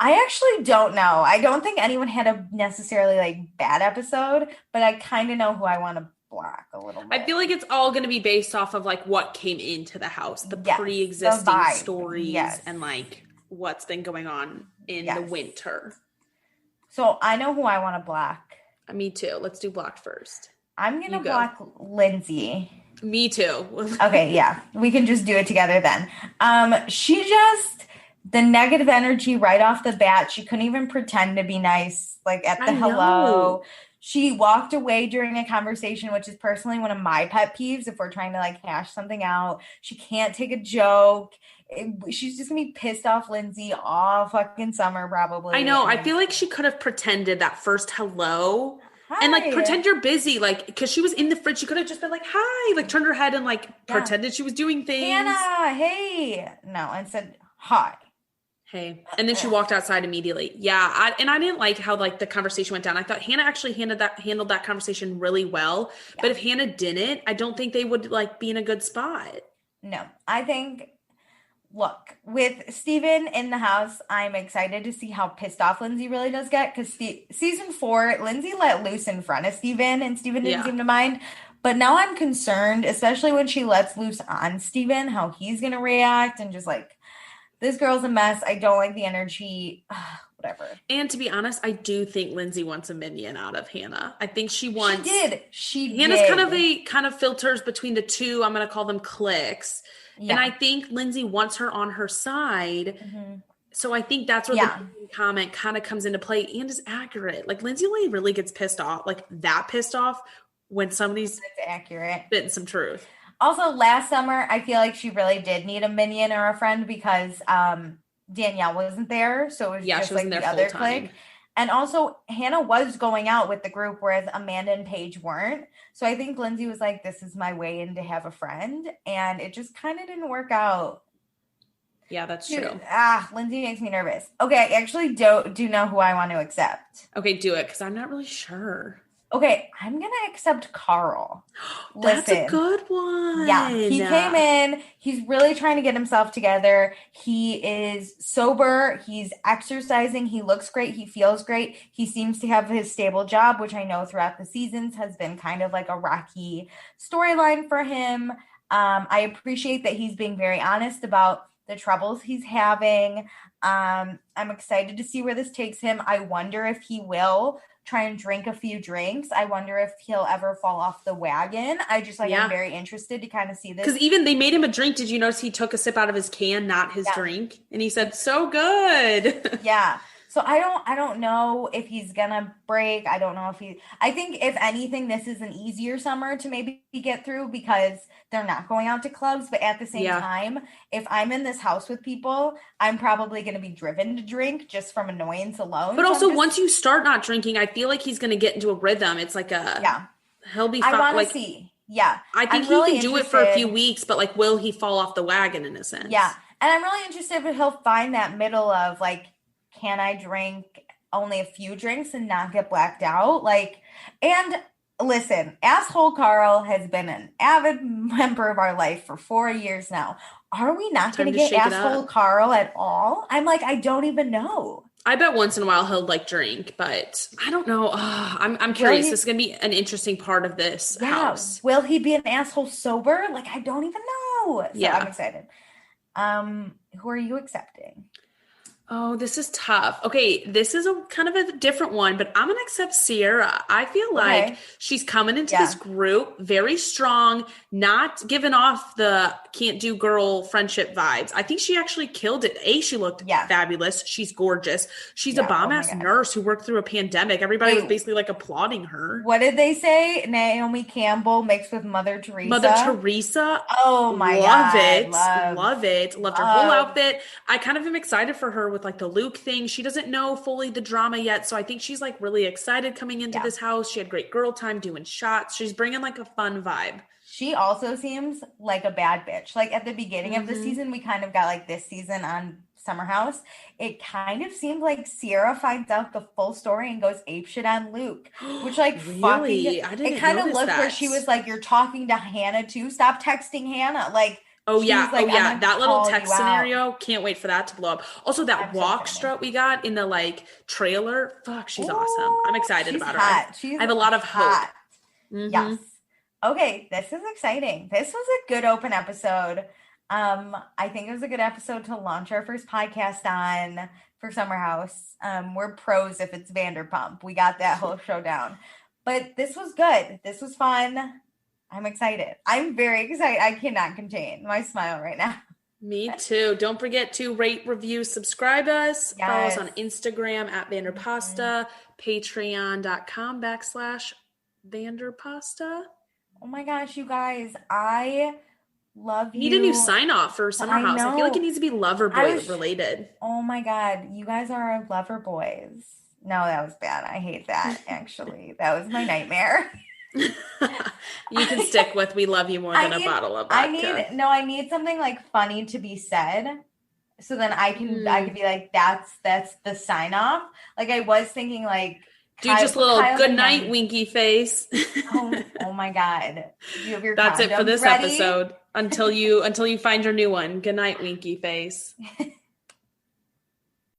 I actually don't know. I don't think anyone had a necessarily like bad episode, but I kind of know who I want to block a little bit. I feel like it's all going to be based off of like what came into the house, the pre-existing stories, and like what's been going on in the winter. So I know who I want to block. Me too. Let's do block first. I'm going to block Lindsay. Me too. Okay, yeah. We can just do it together then. The negative energy right off the bat, she couldn't even pretend to be nice, like at the hello. She walked away during a conversation, which is personally one of my pet peeves if we're trying to like hash something out. She can't take a joke. She's just gonna be pissed off Lindsay all fucking summer probably. I know. I feel like she could have pretended that first hello. Hi. And like pretend you're busy, like because she was in the fridge. She could have just been like, hi, like turned her head and like pretended she was doing things. Hannah, hey. No, and said hi. Hey. And then she walked outside immediately. Yeah. I didn't like how like the conversation went down. I thought Hannah actually handled that conversation really well. Yeah. But if Hannah didn't, I don't think they would like be in a good spot. No, I think, look, with Steven in the house, I'm excited to see how pissed off Lindsay really does get. Because season 4, Lindsay let loose in front of Steven and Steven didn't seem to mind. But now I'm concerned, especially when she lets loose on Steven, how he's going to react and just like, this girl's a mess. I don't like the energy. Whatever. And to be honest, I do think Lindsay wants a minion out of Hannah. I think she wants. She did. Hannah's kind of filters between the two. I'm going to call them cliques. Yeah. And I think Lindsay wants her on her side. Mm-hmm. So I think that's where the comment kind of comes into play and is accurate. Like Lindsay only really gets pissed off, like that pissed off when somebody's accurate, spitting some truth. Also, last summer, I feel like she really did need a minion or a friend because Danielle wasn't there. So it was just like the other clique. And also, Hannah was going out with the group, whereas Amanda and Paige weren't. So I think Lindsay was like, this is my way in to have a friend. And it just kind of didn't work out. Yeah, that's true. Lindsay makes me nervous. Okay, I actually do know who I want to accept. Okay, do it, because I'm not really sure. Okay, I'm going to accept Carl. That's a good one. Yeah, he came in. He's really trying to get himself together. He is sober. He's exercising. He looks great. He feels great. He seems to have his stable job, which I know throughout the seasons has been kind of like a rocky storyline for him. I appreciate that he's being very honest about the troubles he's having. I'm excited to see where this takes him. I wonder if he will try and drink a few drinks. I wonder if he'll ever fall off the wagon. I'm very interested to kind of see this. Because even they made him a drink. Did you notice he took a sip out of his can, not his drink? And he said, so good. Yeah. So I don't know if he's gonna break. I don't know if I think if anything, this is an easier summer to maybe get through because they're not going out to clubs. But at the same time, if I'm in this house with people, I'm probably gonna be driven to drink just from annoyance alone. But also, once you start not drinking, I feel like he's gonna get into a rhythm. It's like he'll be fine. I want to see. Yeah. I think he can do it for a few weeks, but like, will he fall off the wagon in a sense? Yeah. And I'm really interested if he'll find that middle of like, can I drink only a few drinks and not get blacked out? Like, and listen, Asshole Carl has been an avid member of our life for 4 years now. Are we not going to get Asshole Carl at all? I'm like, I don't even know. I bet once in a while he'll like drink, but I don't know. I'm curious. This is going to be an interesting part of this house. Will he be an asshole sober? Like, I don't even know. So I'm excited. Who are you accepting? Oh, this is tough. Okay, this is a kind of a different one, but I'm going to accept Sierra. I feel like she's coming into this group very strong, not giving off the can't do girl friendship vibes. I think she actually killed it. She looked fabulous. She's gorgeous. She's a bomb-ass nurse who worked through a pandemic. Everybody was basically like applauding her. What did they say? Naomi Campbell mixed with Mother Teresa? Mother Teresa. Oh my God. Love it. Loved her whole outfit. I kind of am excited for her with like the Luke thing. She doesn't know fully the drama yet, so I think she's like really excited coming into this house. She had great girl time doing shots. She's bringing like a fun vibe. She also seems like a bad bitch. Like at the beginning of the season, we kind of got like this season on Summer House. It kind of seemed like Sierra finds out the full story and goes apeshit on Luke, which like really? I didn't it kind of looked that. Where she was like, "You're talking to Hannah too. Stop texting Hannah." Like. Oh yeah, like, that little text scenario. Can't wait for that to blow up. Also, that walk strut we got in the like trailer. Fuck, she's awesome. I'm excited about her. I have a lot of hope. Yes. Okay, this is exciting. This was a good open episode. I think it was a good episode to launch our first podcast on for Summer House. We're pros if it's Vanderpump. We got that whole show down. But this was good. This was fun. I'm excited. I'm very excited. I cannot contain my smile right now. Me too. Don't forget to rate, review, subscribe us. Yes. Follow us on Instagram at Vanderpasta, patreon.com/Vanderpasta. Oh my gosh, you guys. I love you. Need a new sign off for Summer House. I feel like it needs to be lover boy related. Oh my God. You guys are our lover boys. No, that was bad. I hate that, actually. That was my nightmare. You can stick with we love you more than a bottle of vodka. I need something like funny to be said so then I can be like that's the sign off. Like I was thinking like do just a little good night winky face. oh my God. You have your That's it for this episode until you find your new one. Good night winky face.